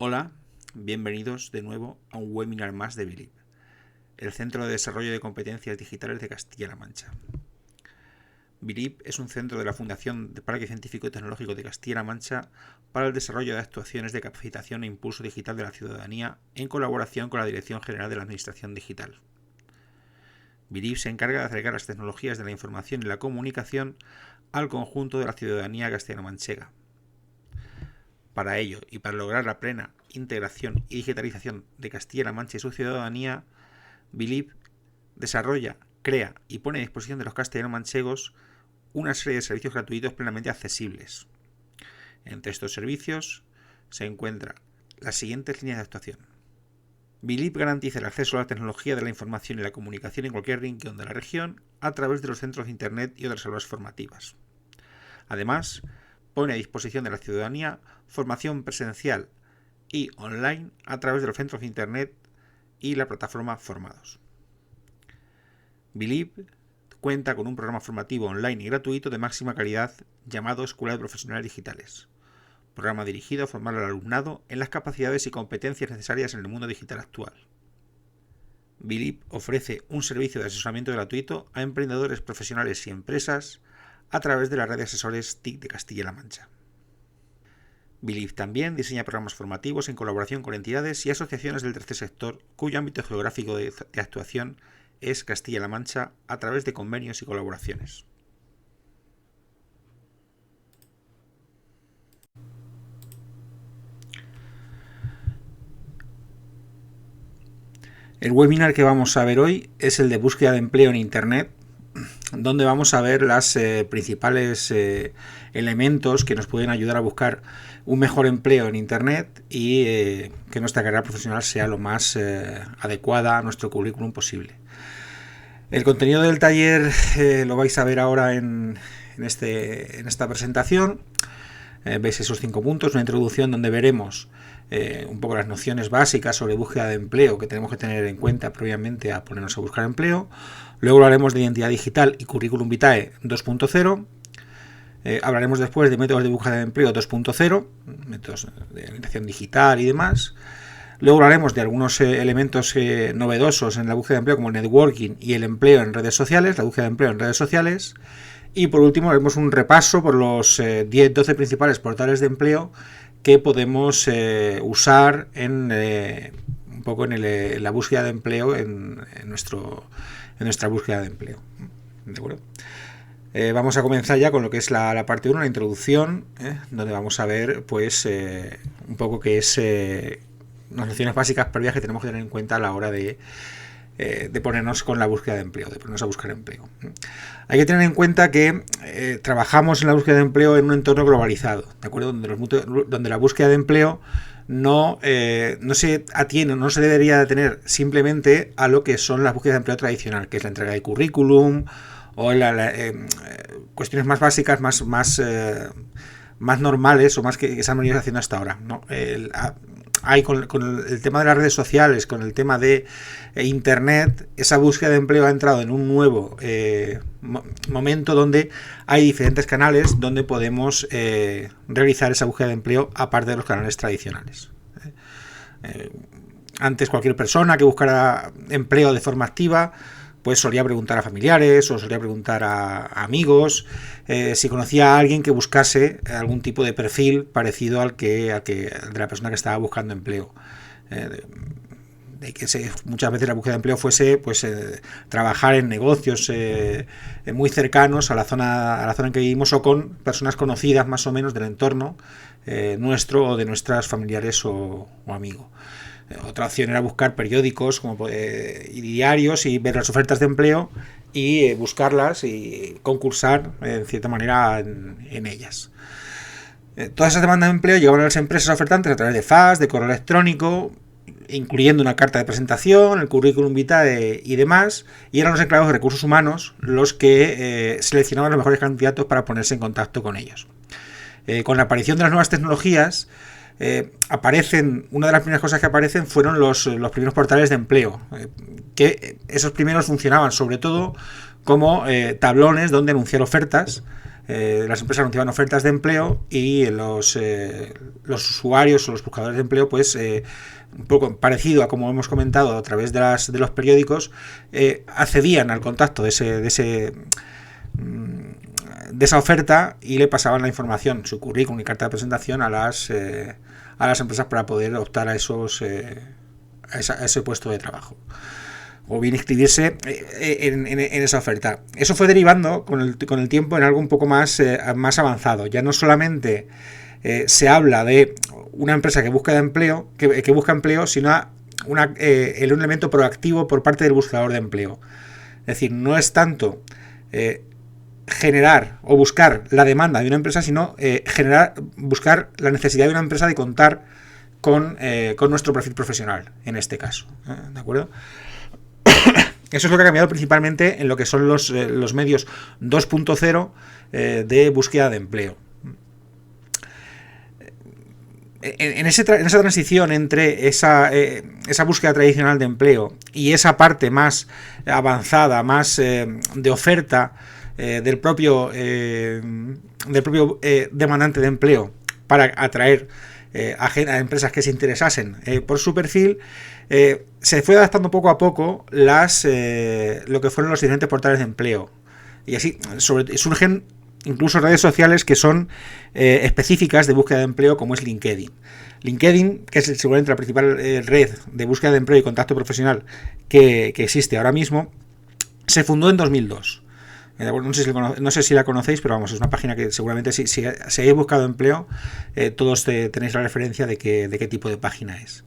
Hola, bienvenidos de nuevo a un webinar más de Bilib, el Centro de Desarrollo de Competencias Digitales de Castilla-La Mancha. Bilib es un centro de la Fundación de Parque Científico y Tecnológico de Castilla-La Mancha para el desarrollo de actuaciones de capacitación e impulso digital de la ciudadanía en colaboración con la Dirección General de la Administración Digital. Bilib se encarga de acercar las tecnologías de la información y la comunicación al conjunto de la ciudadanía castellano-manchega. Para ello, y para lograr la plena integración y digitalización de Castilla-La Mancha y su ciudadanía, Bilib desarrolla, crea y pone a disposición de los castellano-manchegos una serie de servicios gratuitos plenamente accesibles. Entre estos servicios se encuentran las siguientes líneas de actuación. Bilib garantiza el acceso a la tecnología de la información y la comunicación en cualquier rincón de la región a través de los centros de Internet y otras aulas formativas. Además, pone a disposición de la ciudadanía formación presencial y online a través de los centros de Internet y la plataforma Formados. Bilib cuenta con un programa formativo online y gratuito de máxima calidad llamado Escuela de Profesionales Digitales, programa dirigido a formar al alumnado en las capacidades y competencias necesarias en el mundo digital actual. Bilib ofrece un servicio de asesoramiento gratuito a emprendedores profesionales y empresas a través de la red de asesores TIC de Castilla-La Mancha. Bilib también diseña programas formativos en colaboración con entidades y asociaciones del tercer sector cuyo ámbito geográfico de actuación es Castilla-La Mancha a través de convenios y colaboraciones. El webinar que vamos a ver hoy es el de búsqueda de empleo en Internet, donde vamos a ver los principales elementos que nos pueden ayudar a buscar un mejor empleo en Internet y que nuestra carrera profesional sea lo más adecuada a nuestro currículum posible. El contenido del taller lo vais a ver ahora en esta presentación. Veis esos 5 puntos, una introducción donde veremos un poco las nociones básicas sobre búsqueda de empleo que tenemos que tener en cuenta previamente a ponernos a buscar empleo. Luego hablaremos de identidad digital y currículum vitae 2.0. Hablaremos después de métodos de búsqueda de empleo 2.0, métodos de orientación digital y demás. Luego hablaremos de algunos elementos novedosos en la búsqueda de empleo como el networking y el empleo en redes sociales, la búsqueda de empleo en redes sociales. Y por último haremos un repaso por los 10-12 principales portales de empleo que podemos usar en la búsqueda de empleo en nuestra búsqueda de empleo. ¿De acuerdo? Vamos a comenzar ya con lo que es la parte 1, la introducción, donde vamos a ver pues un poco qué es unas nociones básicas previas que tenemos que tener en cuenta a la hora de ponernos con la búsqueda de empleo, de ponernos a buscar empleo. Hay que tener en cuenta que trabajamos en la búsqueda de empleo en un entorno globalizado, ¿de acuerdo? Donde la búsqueda de empleo no se atiene, no se debería de tener simplemente a lo que son las búsquedas de empleo tradicional, que es la entrega de currículum o cuestiones más básicas, más normales o más que se han venido haciendo hasta ahora, ¿no? Hay con el tema de las redes sociales, con el tema de Internet, esa búsqueda de empleo ha entrado en un nuevo momento donde hay diferentes canales donde podemos realizar esa búsqueda de empleo aparte de los canales tradicionales. Antes cualquier persona que buscara empleo de forma activa pues solía preguntar a familiares o solía preguntar a amigos si conocía a alguien que buscase algún tipo de perfil parecido al de la persona que estaba buscando empleo. De que muchas veces la búsqueda de empleo fuese pues trabajar en negocios muy cercanos a la zona en que vivimos o con personas conocidas más o menos del entorno nuestro o de nuestras familiares o amigos. Otra opción era buscar periódicos y diarios y ver las ofertas de empleo y buscarlas y concursar en cierta manera en ellas. Todas esas demandas de empleo llegaban a las empresas ofertantes a través de fax, de correo electrónico, incluyendo una carta de presentación, el currículum vitae y demás, y eran los encargados de recursos humanos los que seleccionaban los mejores candidatos para ponerse en contacto con ellos. Con la aparición de las nuevas tecnologías, una de las primeras cosas que aparecen fueron los primeros portales de empleo, que esos primeros funcionaban sobre todo como tablones donde anunciar ofertas las empresas anunciaban ofertas de empleo y los usuarios o los buscadores de empleo, pues un poco parecido a como hemos comentado a través de los periódicos, accedían al contacto de esa oferta y le pasaban la información, su currículum y carta de presentación a las empresas para poder optar a ese puesto de trabajo o bien inscribirse en esa oferta. Eso fue derivando con el tiempo en algo un poco más avanzado. Ya no solamente se habla de una empresa que busca empleo, sino un elemento proactivo por parte del buscador de empleo. Es decir, no es tanto generar o buscar la demanda de una empresa, sino buscar la necesidad de una empresa de contar con nuestro perfil profesional, en este caso. ¿De acuerdo? Eso es lo que ha cambiado principalmente en lo que son los medios 2.0 de búsqueda de empleo. En esa transición entre esa búsqueda tradicional de empleo y esa parte más avanzada, más de oferta del propio demandante de empleo para atraer a empresas que se interesasen por su perfil, se fue adaptando poco a poco lo que fueron los diferentes portales de empleo. Y así surgen incluso redes sociales que son específicas de búsqueda de empleo, como es LinkedIn. LinkedIn, que es seguramente la principal red de búsqueda de empleo y contacto profesional que existe ahora mismo, se fundó en 2002. No sé si la conocéis, pero vamos, es una página que seguramente si habéis buscado empleo, todos tenéis la referencia de qué tipo de página es.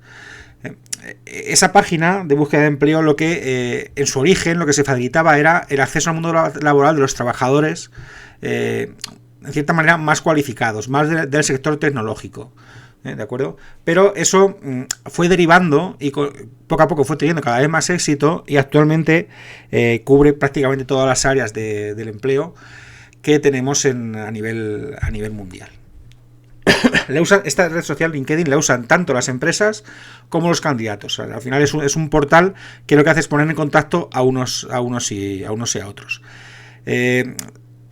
Esa página de búsqueda de empleo, lo que en su origen lo que se facilitaba era el acceso al mundo laboral de los trabajadores, en cierta manera más cualificados, más del sector tecnológico. ¿De acuerdo? Pero eso fue derivando y poco a poco fue teniendo cada vez más éxito y actualmente cubre prácticamente todas las áreas del empleo que tenemos a nivel mundial. Esta red social LinkedIn la usan tanto las empresas como los candidatos. Al final es un portal que lo que hace es poner en contacto a unos y a otros.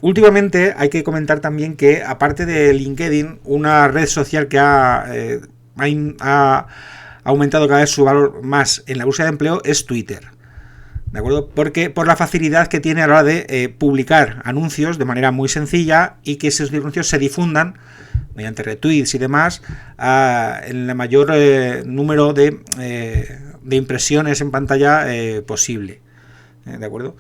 Últimamente hay que comentar también que, aparte de LinkedIn, una red social que ha aumentado cada vez su valor más en la búsqueda de empleo es Twitter. ¿De acuerdo? Porque por la facilidad que tiene a la hora de publicar anuncios de manera muy sencilla y que esos anuncios se difundan mediante retweets y demás en el mayor número de impresiones en pantalla posible. ¿De acuerdo?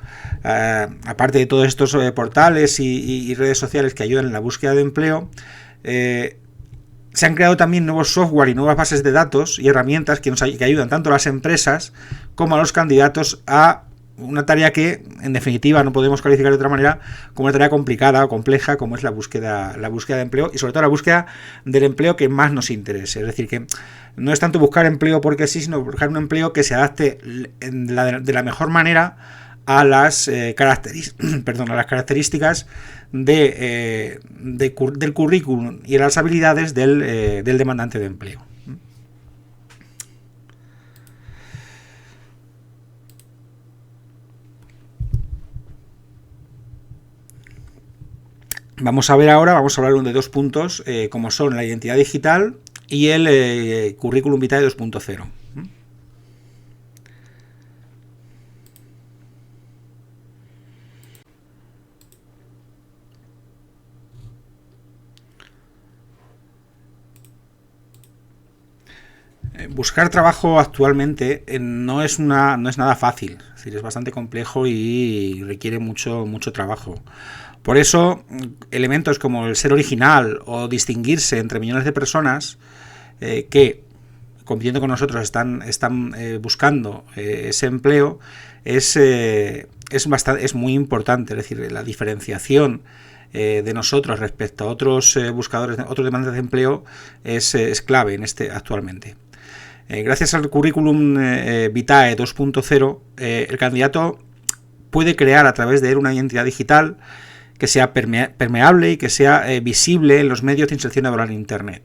Aparte de todos estos portales y redes sociales que ayudan en la búsqueda de empleo, se han creado también nuevos software y nuevas bases de datos y herramientas que ayudan tanto a las empresas como a los candidatos a una tarea que, en definitiva, no podemos calificar de otra manera como una tarea complicada o compleja, como es la búsqueda de empleo, y sobre todo la búsqueda del empleo que más nos interese. Es decir, que no es tanto buscar empleo porque sí, sino buscar un empleo que se adapte de la mejor manera a las características del currículum y las habilidades del demandante de empleo. Vamos a hablar de dos puntos, como son la identidad digital y el currículum vitae 2.0. Buscar trabajo actualmente no es nada fácil, es decir, es bastante complejo y requiere mucho trabajo. Por eso, elementos como el ser original o distinguirse entre millones de personas que, compitiendo con nosotros, están buscando ese empleo, es muy importante. Es decir, la diferenciación de nosotros respecto a otros buscadores, otros demandantes de empleo, es clave actualmente. Gracias al currículum vitae 2.0, el candidato puede crear a través de él una identidad digital que sea permeable y que sea visible en los medios de inserción laboral en Internet.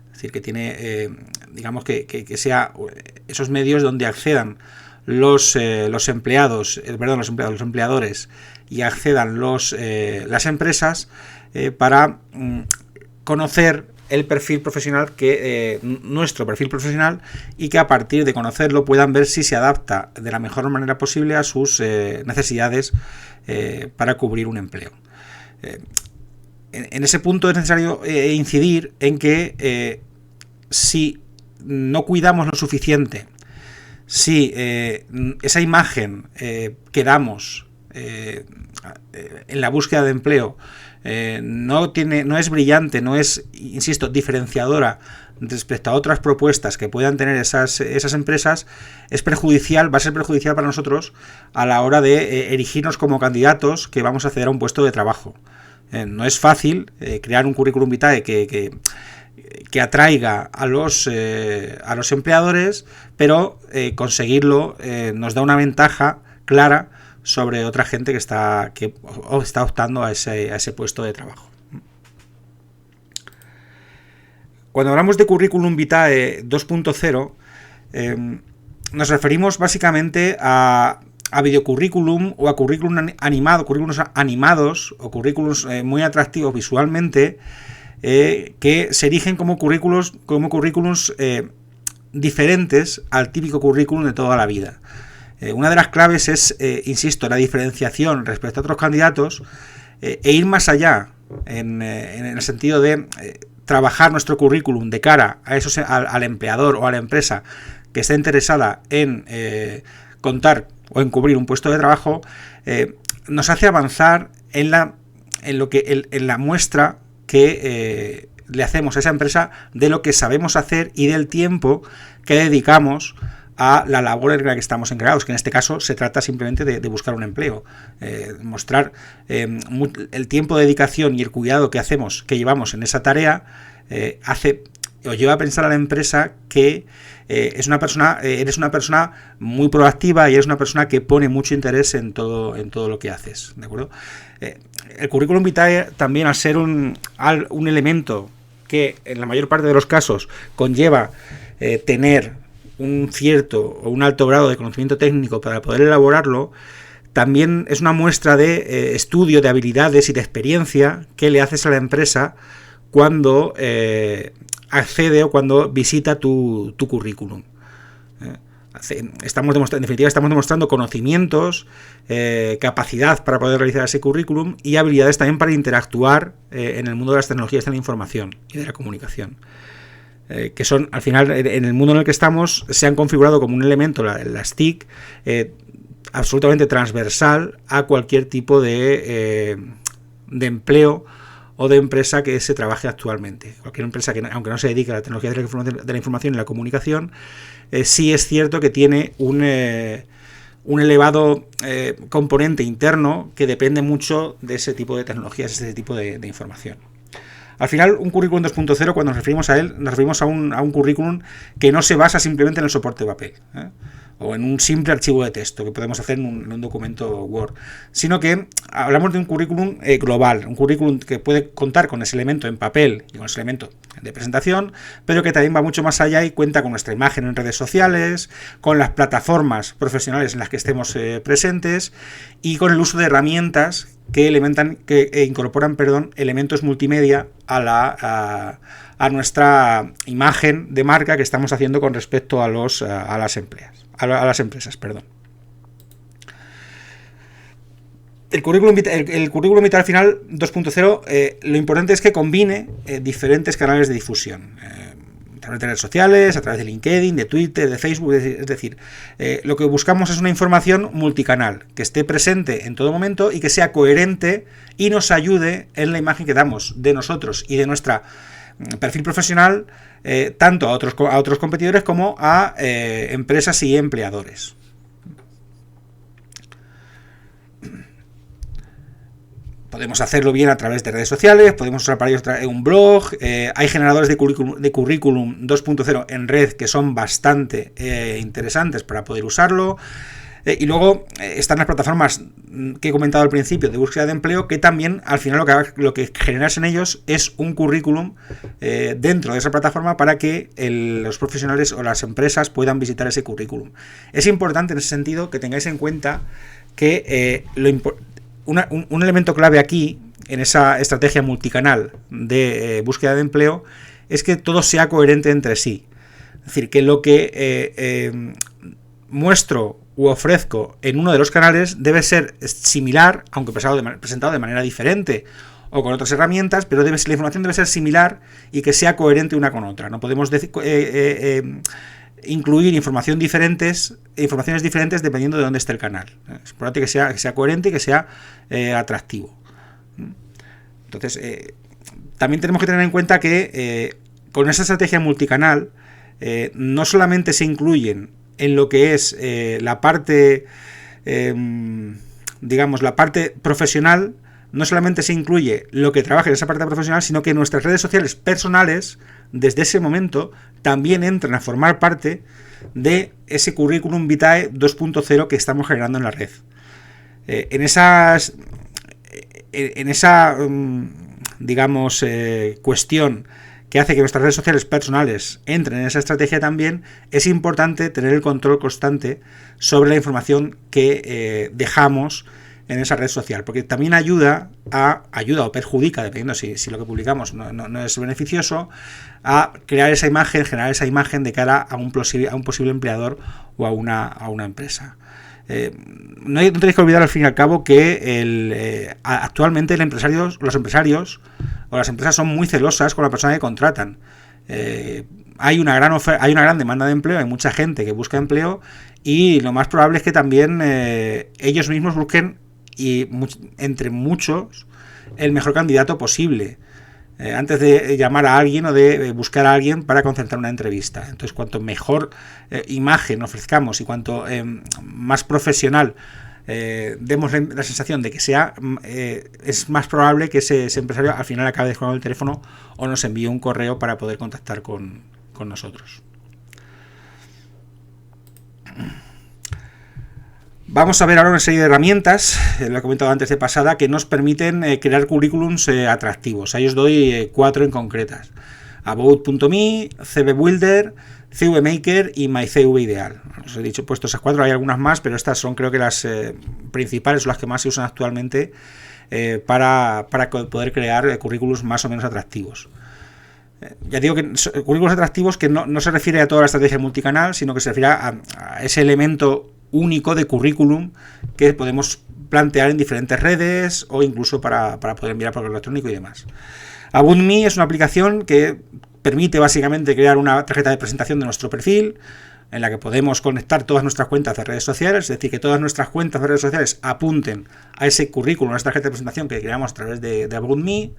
Es decir, que tiene, digamos que sea esos medios donde accedan los empleadores y accedan las empresas para conocer el perfil profesional nuestro perfil profesional, y que a partir de conocerlo puedan ver si se adapta de la mejor manera posible a sus necesidades para cubrir un empleo. En ese punto es necesario incidir en que si no cuidamos lo suficiente, si esa imagen que damos en la búsqueda de empleo no es brillante, no es, insisto, diferenciadora respecto a otras propuestas que puedan tener esas empresas, va a ser perjudicial para nosotros a la hora de erigirnos como candidatos que vamos a acceder a un puesto de trabajo. No es fácil crear un currículum vitae que atraiga a los empleadores, pero conseguirlo nos da una ventaja clara sobre otra gente que está optando a ese puesto de trabajo. Cuando hablamos de currículum vitae 2.0, nos referimos básicamente a videocurrículum o a currículums animados o currículums muy atractivos visualmente, que se erigen como currículums diferentes al típico currículum de toda la vida. Una de las claves es, insisto, la diferenciación respecto a otros candidatos e ir más allá en el sentido de trabajar nuestro currículum de cara a al empleador o a la empresa que está interesada en contar o en cubrir un puesto de trabajo. Nos hace avanzar en la muestra que le hacemos a esa empresa de lo que sabemos hacer y del tiempo que dedicamos a la labor en la que estamos encargados, que en este caso se trata simplemente de buscar un empleo. Mostrar el tiempo de dedicación y el cuidado que llevamos en esa tarea lleva a pensar a la empresa que eres una persona muy proactiva y eres una persona que pone mucho interés en todo lo que haces, ¿de acuerdo? El currículum vitae también, al ser un elemento que en la mayor parte de los casos conlleva tener un cierto o un alto grado de conocimiento técnico para poder elaborarlo, también es una muestra de estudio, de habilidades y de experiencia que le haces a la empresa cuando accede o cuando visita tu currículum. En definitiva, estamos demostrando conocimientos, capacidad para poder realizar ese currículum y habilidades también para interactuar en el mundo de las tecnologías de la información y de la comunicación. Que son, al final, en el mundo en el que estamos, se han configurado como un elemento, las TIC, absolutamente transversal a cualquier tipo de empleo o de empresa que se trabaje actualmente. Cualquier empresa que, aunque no se dedique a la tecnología de la información y la comunicación, sí es cierto que tiene un elevado componente interno que depende mucho de ese tipo de tecnologías, ese tipo de información. Al final, un currículum 2.0, cuando nos referimos a él, nos referimos a un currículum que no se basa simplemente en el soporte de papel, o en un simple archivo de texto que podemos hacer en un documento Word, sino que hablamos de un currículum global, un currículum que puede contar con ese elemento en papel y con ese elemento de presentación, pero que también va mucho más allá y cuenta con nuestra imagen en redes sociales, con las plataformas profesionales en las que estemos presentes y con el uso de herramientas que incorporan elementos multimedia a nuestra imagen de marca que estamos haciendo con respecto a las empresas. El currículum vitae al final 2.0, lo importante es que combine diferentes canales de difusión, a través de redes sociales, a través de LinkedIn, de Twitter, de Facebook. Es decir, lo que buscamos es una información multicanal, que esté presente en todo momento y que sea coherente y nos ayude en la imagen que damos de nosotros y de nuestra perfil profesional, tanto a otros competidores como a empresas y empleadores. Podemos hacerlo bien a través de redes sociales, podemos usar para ello un blog, hay generadores de currículum 2.0 en red que son bastante interesantes para poder usarlo. Y luego están las plataformas que he comentado al principio de búsqueda de empleo, que también al final lo que generas en ellos es un currículum dentro de esa plataforma para que los profesionales o las empresas puedan visitar ese currículum. Es importante en ese sentido que tengáis en cuenta que un elemento clave aquí en esa estrategia multicanal de búsqueda de empleo es que todo sea coherente entre sí. Es decir, que lo que muestro u ofrezco en uno de los canales debe ser similar, aunque presentado de manera diferente o con otras herramientas, pero la información debe ser similar y que sea coherente una con otra. No podemos incluir informaciones diferentes dependiendo de dónde esté el canal. Es importante que sea coherente y que sea atractivo. Entonces, también tenemos que tener en cuenta que con esa estrategia multicanal no solamente se incluyen en lo que es la parte, la parte profesional, no solamente se incluye lo que trabaja en esa parte profesional, sino que nuestras redes sociales personales, desde ese momento, también entran a formar parte de ese currículum vitae 2.0 que estamos generando en la red. En esa cuestión que hace que nuestras redes sociales personales entren en esa estrategia también, es importante tener el control constante sobre la información que dejamos en esa red social, porque también ayuda o perjudica, dependiendo si lo que publicamos no es beneficioso, a generar esa imagen de cara a un posible empleador o a una empresa. No tenéis que olvidar al fin y al cabo que actualmente los empresarios o las empresas son muy celosas con la persona que contratan. Hay una gran demanda de empleo, hay mucha gente que busca empleo y lo más probable es que también ellos mismos busquen entre muchos el mejor candidato posible antes de llamar a alguien o de buscar a alguien para concertar una entrevista. Entonces, cuanto mejor imagen ofrezcamos y cuanto más profesional demos la sensación de que sea, es más probable que ese empresario al final acabe descolgando el teléfono o nos envíe un correo para poder contactar con nosotros. Vamos a ver ahora una serie de herramientas, lo he comentado antes de pasada, que nos permiten crear currículums atractivos. Ahí os doy 4 en concretas: About.me, CV Builder, CV Maker y MyCV Ideal. Os he puesto esas 4, hay algunas más, pero estas son creo que las principales, o las que más se usan actualmente para poder crear currículums más o menos atractivos. Ya digo que currículums atractivos que no se refiere a toda la estrategia multicanal, sino que se refiere a ese elemento único de currículum que podemos plantear en diferentes redes o incluso para poder enviar por correo electrónico y demás. About.me es una aplicación que permite básicamente crear una tarjeta de presentación de nuestro perfil en la que podemos conectar todas nuestras cuentas de redes sociales, es decir, que todas nuestras cuentas de redes sociales apunten a ese currículum, a esa tarjeta de presentación que creamos a través de About.me.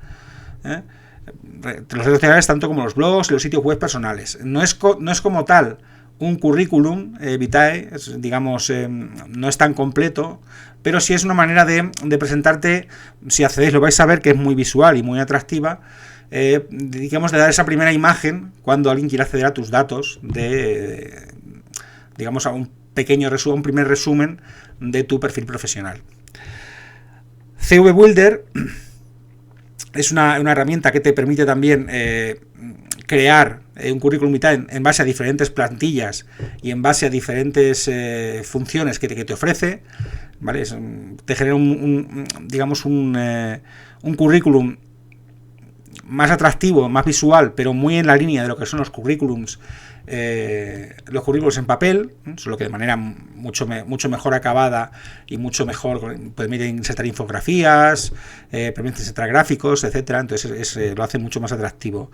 Los redes sociales tanto como los blogs y los sitios web personales. No es como tal un currículum vitae, no es tan completo, pero sí es una manera de presentarte. Si accedéis lo vais a ver que es muy visual y muy atractiva, de dar esa primera imagen cuando alguien quiere acceder a tus datos a un primer resumen de tu perfil profesional. CV Builder es una herramienta que te permite también crear un currículum vitae en base a diferentes plantillas y en base a diferentes funciones que te ofrece, ¿vale? Te genera un currículum más atractivo, más visual, pero muy en la línea de lo que son los currículums en papel, solo que de manera mucho mejor acabada y mucho mejor. Permite insertar infografías, permite insertar gráficos, etcétera. Entonces lo hace mucho más atractivo.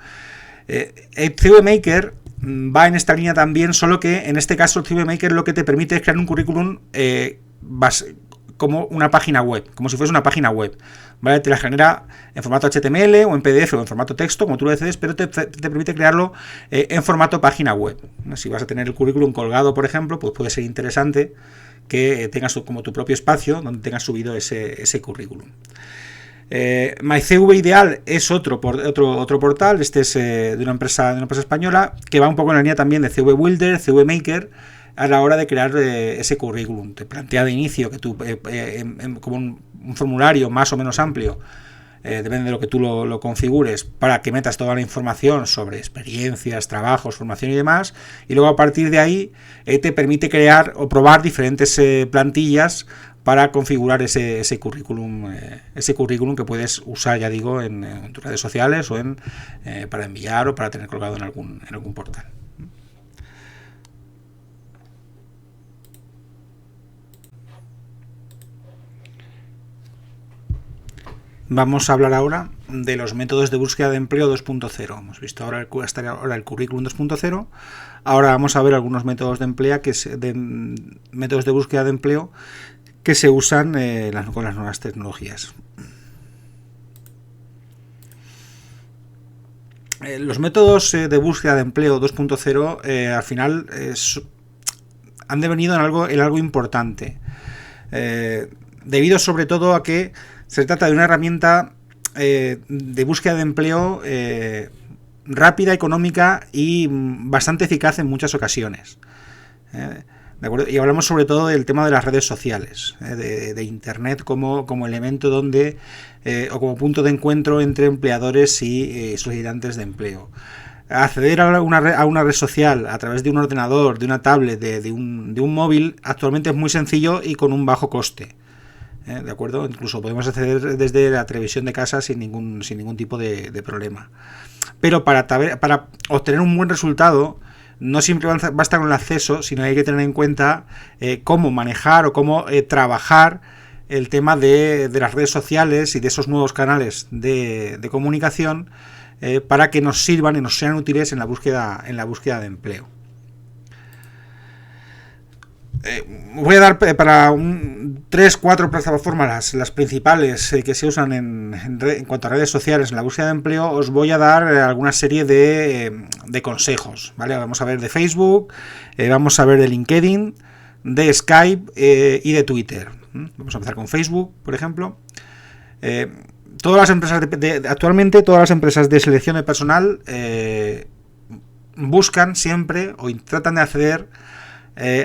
El CV Maker va en esta línea también, solo que en este caso el CV Maker lo que te permite es crear un currículum como una página web, como si fuese una página web, ¿vale? Te la genera en formato HTML o en PDF o en formato texto, como tú lo decides, pero te permite crearlo en formato página web. Si vas a tener el currículum colgado, por ejemplo, pues puede ser interesante que tengas como tu propio espacio donde tengas subido ese currículum. MyCV Ideal es otro portal. Este es de una empresa española que va un poco en la línea también de CV Builder, CV Maker, a la hora de crear ese currículum. Te plantea de inicio que tú, como un formulario más o menos amplio, depende de lo que tú lo configures, para que metas toda la información sobre experiencias, trabajos, formación y demás, y luego a partir de ahí te permite crear o probar diferentes plantillas para configurar ese currículum que puedes usar, ya digo, en tus redes sociales o para enviar o para tener colgado en algún portal. Vamos a hablar ahora de los métodos de búsqueda de empleo 2.0. Hemos visto hasta ahora el currículum 2.0. Ahora vamos a ver algunos métodos métodos de búsqueda de empleo que se usan con las nuevas tecnologías. Los métodos de búsqueda de empleo 2.0 al final han devenido en algo importante, debido sobre todo a que se trata de una herramienta de búsqueda de empleo rápida, económica y bastante eficaz en muchas ocasiones. ¿De acuerdo? Y hablamos sobre todo del tema de las redes sociales, de Internet como elemento donde o como punto de encuentro entre empleadores y solicitantes de empleo. Acceder a una red social a través de un ordenador, de una tablet, de un móvil, actualmente es muy sencillo y con un bajo coste. ¿De acuerdo? Incluso podemos acceder desde la televisión de casa sin ningún tipo de problema. Pero para obtener un buen resultado, no siempre basta con el acceso, sino hay que tener en cuenta cómo manejar o cómo trabajar el tema de las redes sociales y de esos nuevos canales de comunicación para que nos sirvan y nos sean útiles en la búsqueda de empleo. Voy a dar para 3-4 plataformas las principales que se usan en cuanto a redes sociales en la búsqueda de empleo. Os voy a dar alguna serie de consejos, ¿vale? Vamos a ver de Facebook, vamos a ver de LinkedIn, de Skype y de Twitter. Vamos a empezar con Facebook, por ejemplo. Todas las empresas actualmente todas las empresas de selección de personal buscan siempre o tratan de acceder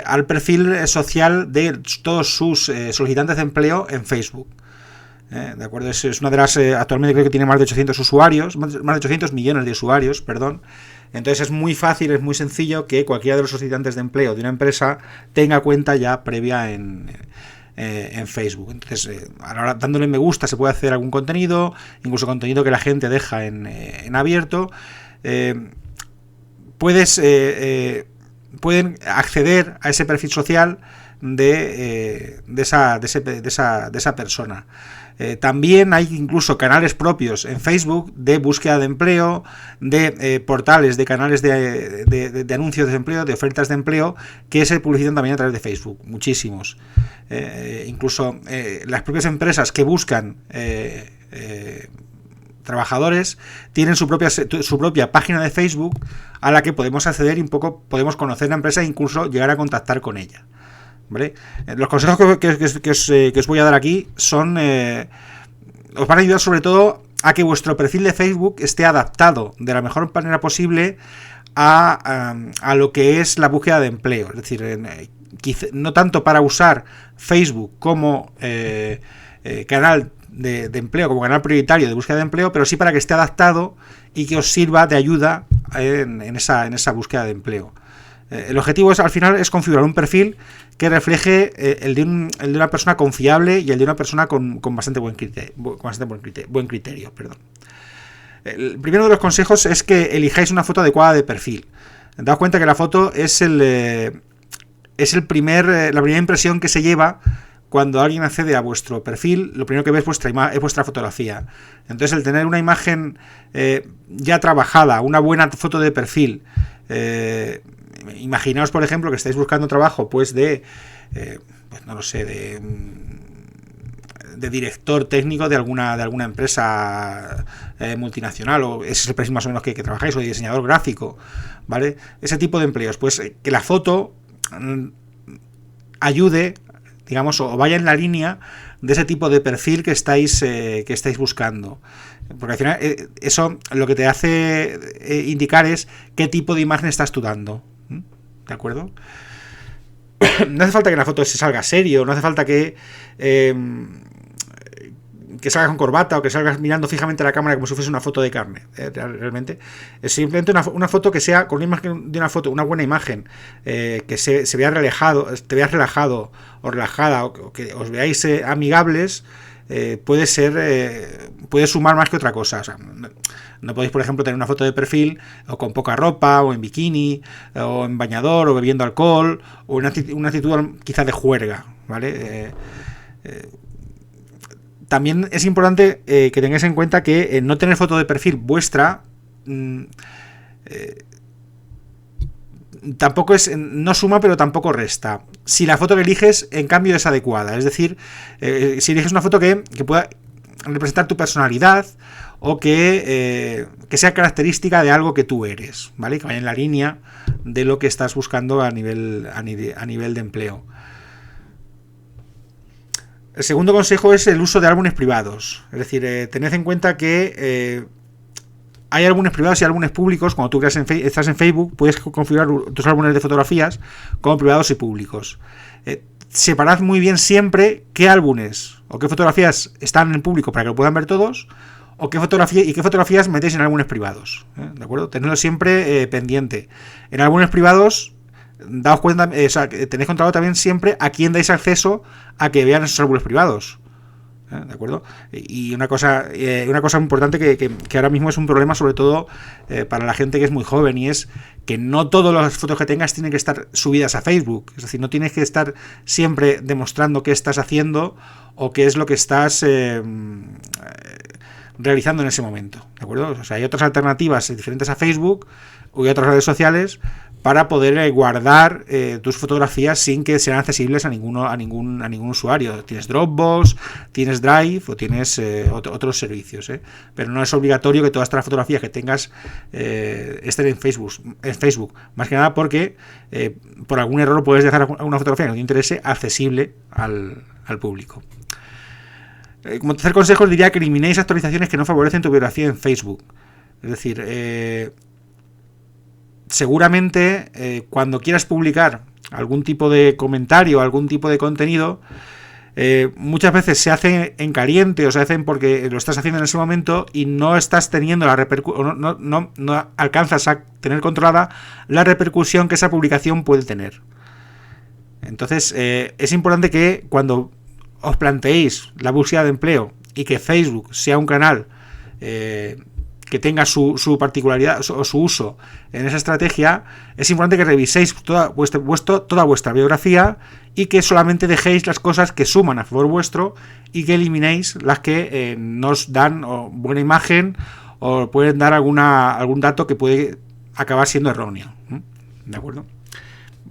al perfil social de todos sus solicitantes de empleo en Facebook. ¿De acuerdo? Es una de las actualmente creo que tiene más de 800 usuarios, más de 800 millones de usuarios, perdón. Entonces es muy fácil, es muy sencillo que cualquiera de los solicitantes de empleo de una empresa tenga cuenta ya previa en Facebook. Entonces, ahora dándole me gusta se puede hacer algún contenido, incluso contenido que la gente deja en abierto. Pueden acceder a ese perfil social de esa persona. También hay incluso canales propios en Facebook de búsqueda de empleo, de portales, de canales de anuncios de empleo, de ofertas de empleo, que se publicitan también a través de Facebook, muchísimos. Incluso las propias empresas que buscan trabajadores tienen su propia página de Facebook a la que podemos acceder y un poco podemos conocer la empresa e incluso llegar a contactar con ella, ¿vale? Los consejos que os voy a dar aquí son os van a ayudar sobre todo a que vuestro perfil de Facebook esté adaptado de la mejor manera posible a lo que es la búsqueda de empleo. Es decir, no tanto para usar Facebook como canal de empleo, como canal prioritario de búsqueda de empleo, pero sí para que esté adaptado y que os sirva de ayuda en esa búsqueda de empleo. El objetivo al final es configurar un perfil que refleje el de una persona confiable y el de una persona con bastante buen criterio. El primero de los consejos es que elijáis una foto adecuada de perfil. Daos cuenta que la foto es la primera impresión que se lleva cuando alguien accede a vuestro perfil. Lo primero que ve es vuestra fotografía. Entonces, el tener una imagen ya trabajada, una buena foto de perfil. Imaginaos, por ejemplo, que estáis buscando trabajo, pues de director técnico de alguna empresa multinacional, o ese es el perfil más o menos que trabajáis, o de diseñador gráfico, ¿vale? Ese tipo de empleos, pues que la foto ayude, digamos, o vaya en la línea de ese tipo de perfil que estáis buscando. Porque al final eso lo que te hace indicar es qué tipo de imagen estás tú dando. ¿De acuerdo? No hace falta que la foto se salga serio, no hace falta que salgas con corbata o que salgas mirando fijamente a la cámara como si fuese una foto de carne. Realmente es simplemente una foto que sea, con una imagen de una foto, una buena imagen, que se vea relajado, te veas relajado o relajada, o que os veáis amigables. Puede sumar más que otra cosa. O sea, no podéis, por ejemplo, tener una foto de perfil o con poca ropa, o en bikini, o en bañador, o bebiendo alcohol, o una actitud quizá de juerga, ¿vale? También es importante que tengáis en cuenta que no tener foto de perfil vuestra tampoco no suma, pero tampoco resta. Si la foto que eliges, en cambio, es adecuada. Es decir, si eliges una foto que pueda representar tu personalidad o que sea característica de algo que tú eres, ¿vale? Que vaya en la línea de lo que estás buscando a nivel de empleo. El segundo consejo es el uso de álbumes privados. Es decir, tened en cuenta que hay álbumes privados y álbumes públicos. Cuando tú estás en Facebook, puedes configurar tus álbumes de fotografías como privados y públicos. Separad muy bien siempre qué álbumes o qué fotografías están en público para que lo puedan ver todos, o qué fotografías metéis en álbumes privados. ¿De acuerdo? Tenedlo siempre pendiente. En álbumes privados, daos cuenta, tenéis controlado también siempre a quién dais acceso a que vean esos álbumes privados. ¿De acuerdo? Y una cosa importante que ahora mismo es un problema, sobre todo para la gente que es muy joven, y es que no todas las fotos que tengas tienen que estar subidas a Facebook. Es decir, no tienes que estar siempre demostrando qué estás haciendo o qué es lo que estás realizando en ese momento. ¿De acuerdo? O sea, hay otras alternativas diferentes a Facebook o hay otras redes sociales para poder guardar tus fotografías sin que sean accesibles a ningún usuario. Tienes Dropbox, tienes Drive o tienes otros servicios, pero no es obligatorio que todas estas fotografías que tengas estén en Facebook. Más que nada porque por algún error puedes dejar una fotografía que no te interese accesible al público. Como tercer consejo, os diría que eliminéis actualizaciones que no favorecen tu biografía en Facebook. Es decir, seguramente cuando quieras publicar algún tipo de comentario, algún tipo de contenido, muchas veces se hace en caliente o se hacen porque lo estás haciendo en ese momento y no estás teniendo la repercusión, no alcanzas a tener controlada la repercusión que esa publicación puede tener. Entonces es importante que cuando os planteéis la búsqueda de empleo y que Facebook sea un canal que tenga su particularidad o su uso en esa estrategia, es importante que reviséis toda vuestra biografía y que solamente dejéis las cosas que suman a favor vuestro y que eliminéis las que nos dan buena imagen o pueden dar algún dato que puede acabar siendo erróneo. ¿De acuerdo?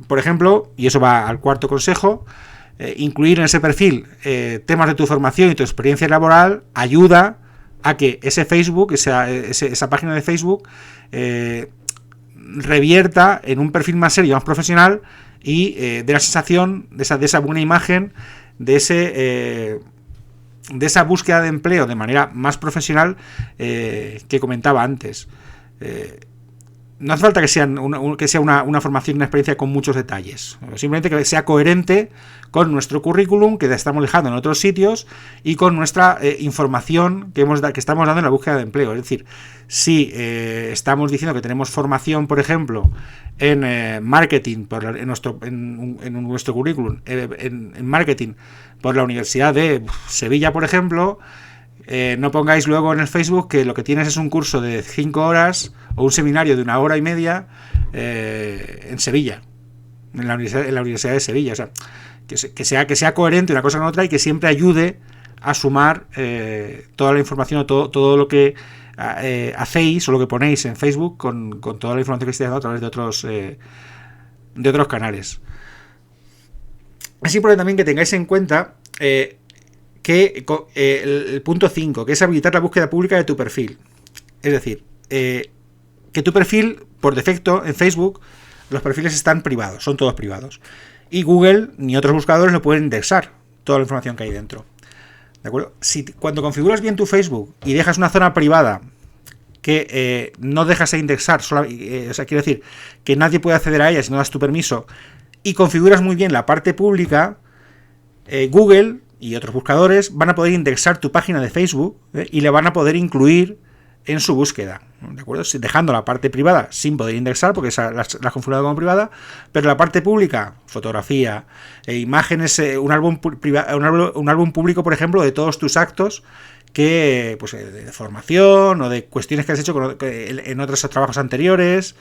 Por ejemplo, y eso va al cuarto consejo, incluir en ese perfil temas de tu formación y tu experiencia laboral ayuda a que ese Facebook, esa página de Facebook, revierta en un perfil más serio, más profesional y de la sensación de esa buena imagen, de esa búsqueda de empleo de manera más profesional que comentaba antes. No hace falta que sea una formación, una experiencia con muchos detalles. Simplemente que sea coherente con nuestro currículum que estamos dejando en otros sitios y con nuestra información que estamos dando en la búsqueda de empleo. Es decir, si estamos diciendo que tenemos formación, por ejemplo, en marketing en nuestro currículum, en marketing por la Universidad de Sevilla, por ejemplo, no pongáis luego en el Facebook que lo que tienes es un curso de 5 horas o un seminario de 1 hora y media en Sevilla, en la Universidad de Sevilla. O sea, que sea coherente una cosa con otra y que siempre ayude a sumar toda la información o todo lo que hacéis o lo que ponéis en Facebook con toda la información que estáis dando a través de otros canales. Es importante también que tengáis en cuenta que el punto 5, que es habilitar la búsqueda pública de tu perfil. Es decir, que tu perfil, por defecto, en Facebook, los perfiles están privados, son todos privados. Y Google ni otros buscadores no pueden indexar toda la información que hay dentro. ¿De acuerdo? Cuando configuras bien tu Facebook y dejas una zona privada que no dejas de indexar, quiero decir, que nadie puede acceder a ella si no das tu permiso, y configuras muy bien la parte pública, Google y otros buscadores van a poder indexar tu página de Facebook y le van a poder incluir en su búsqueda, ¿de acuerdo? Dejando la parte privada sin poder indexar, porque esa la has configurado como privada, pero la parte pública, fotografía, imágenes, un álbum público, por ejemplo, de todos tus actos, que pues de formación o de cuestiones que has hecho en otros trabajos anteriores,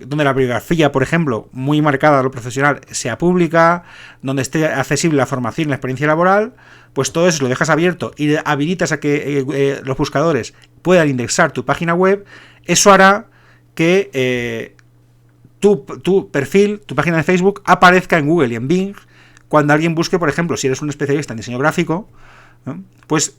donde la bibliografía, por ejemplo, muy marcada a lo profesional, sea pública, donde esté accesible la formación y la experiencia laboral, pues todo eso lo dejas abierto y habilitas a que los buscadores puedan indexar tu página web. Eso hará que tu perfil, tu página de Facebook, aparezca en Google y en Bing cuando alguien busque, por ejemplo, si eres un especialista en diseño gráfico, ¿no? Pues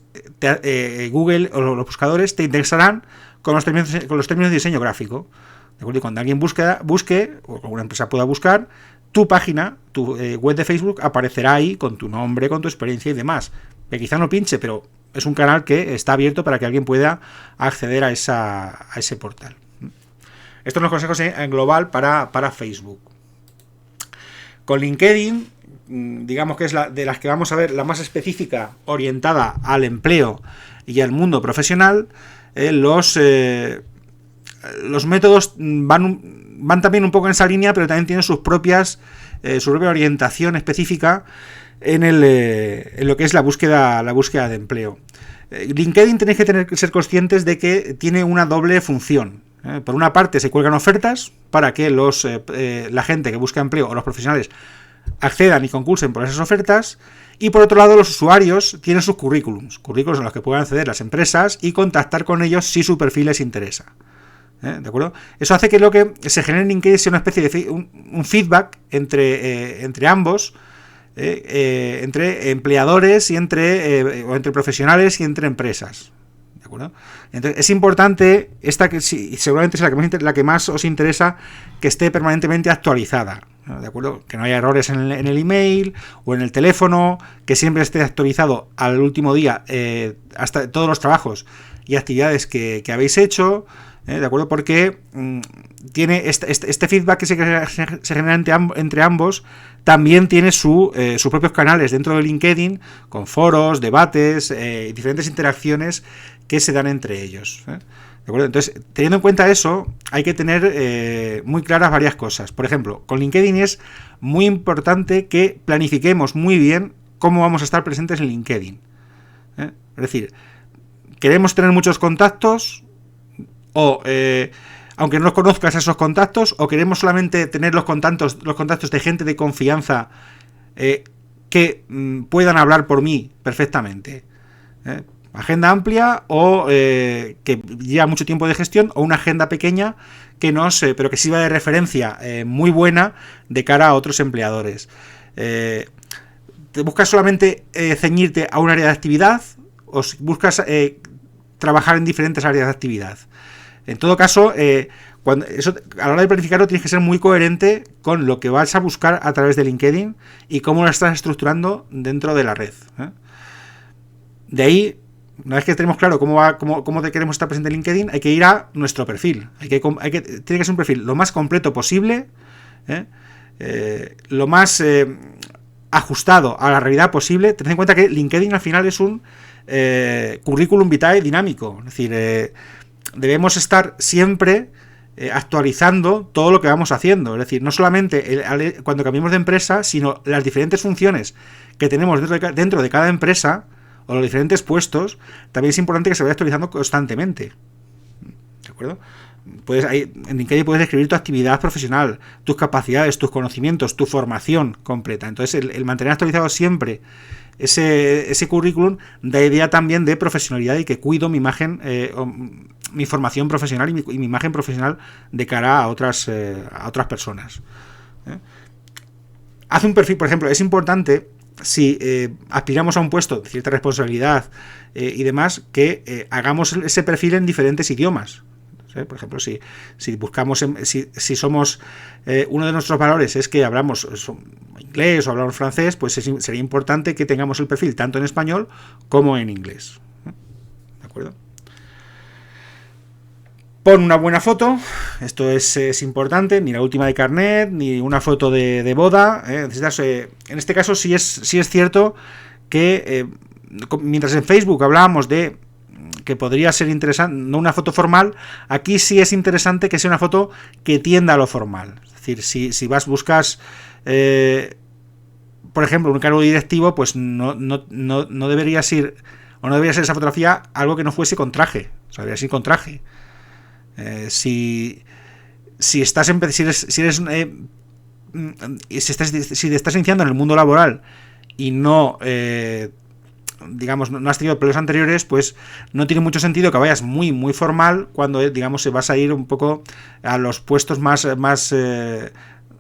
Google o los buscadores te indexarán con los términos de diseño gráfico. ¿De acuerdo? Y cuando alguien busque, o alguna empresa pueda buscar, tu página, tu web de Facebook aparecerá ahí con tu nombre, con tu experiencia y demás. Que quizá no pinche, pero es un canal que está abierto para que alguien pueda acceder a ese portal. Estos son los consejos en global para Facebook. Con LinkedIn, digamos que es de las que vamos a ver la más específica, orientada al empleo y al mundo profesional. Los métodos van también un poco en esa línea, pero también tienen su propia orientación específica en lo que es la búsqueda de empleo. LinkedIn tenéis que ser conscientes de que tiene una doble función. Por una parte, se cuelgan ofertas para que la gente que busca empleo o los profesionales accedan y concursen por esas ofertas, y por otro lado los usuarios tienen sus currículums en los que pueden acceder las empresas y contactar con ellos si su perfil les interesa. ¿De acuerdo? Eso hace que lo que se genere en LinkedIn sea una especie de un feedback entre ambos, entre empleadores y entre profesionales y entre empresas. ¿De acuerdo? Entonces es importante, seguramente es la que más os interesa, que esté permanentemente actualizada, ¿no? ¿De acuerdo? Que no haya errores en el email o en el teléfono, que siempre esté actualizado al último día hasta todos los trabajos y actividades que habéis hecho. ¿De acuerdo? Porque tiene este feedback que se genera entre ambos, también tiene sus propios canales dentro de LinkedIn, con foros, debates, diferentes interacciones que se dan entre ellos. ¿De acuerdo? Entonces, teniendo en cuenta eso, hay que tener muy claras varias cosas. Por ejemplo, con LinkedIn es muy importante que planifiquemos muy bien cómo vamos a estar presentes en LinkedIn. Es decir, queremos tener muchos contactos, o aunque no los conozcas esos contactos, o queremos solamente tener los contactos de gente de confianza que puedan hablar por mí perfectamente. Agenda amplia o que lleva mucho tiempo de gestión, o una agenda pequeña pero que sirva de referencia muy buena de cara a otros empleadores. ¿Te buscas solamente ceñirte a un área de actividad o buscas trabajar en diferentes áreas de actividad? En todo caso, a la hora de planificarlo tienes que ser muy coherente con lo que vas a buscar a través de LinkedIn y cómo lo estás estructurando dentro de la red. De ahí, una vez que tenemos claro cómo te queremos estar presente en LinkedIn, hay que ir a nuestro perfil. Tiene que ser un perfil lo más completo posible, lo más ajustado a la realidad posible. Tened en cuenta que LinkedIn al final es un currículum vitae dinámico. Es decir, debemos estar siempre actualizando todo lo que vamos haciendo. Es decir, no solamente cuando cambiamos de empresa, sino las diferentes funciones que tenemos dentro de cada empresa o los diferentes puestos. También es importante que se vaya actualizando constantemente. ¿De acuerdo? En LinkedIn puedes describir tu actividad profesional, tus capacidades, tus conocimientos, tu formación completa. Entonces, el mantener actualizado siempre ese currículum da idea también de profesionalidad y que cuido mi imagen, mi formación profesional y mi imagen profesional de cara a otras personas. Haz un perfil, por ejemplo, es importante, si aspiramos a un puesto de cierta responsabilidad y demás, que hagamos ese perfil en diferentes idiomas. Por ejemplo, si buscamos, si somos, uno de nuestros valores es que hablamos inglés o hablamos francés, pues sería importante que tengamos el perfil tanto en español como en inglés. ¿De acuerdo? Pon una buena foto, esto es importante, ni la última de carnet, ni una foto de boda. Necesitas, en este caso sí es cierto que mientras en Facebook hablábamos de que podría ser interesante, no una foto formal, aquí sí es interesante que sea una foto que tienda a lo formal. Es decir, si buscas, por ejemplo, un cargo directivo, pues no debería ser, o no debería ser esa fotografía algo que no fuese con traje, o sea, debería ser con traje. Si estás si te estás iniciando en el mundo laboral y no digamos no has tenido problemas anteriores, pues no tiene mucho sentido que vayas muy formal cuando digamos se vas a ir un poco a los puestos más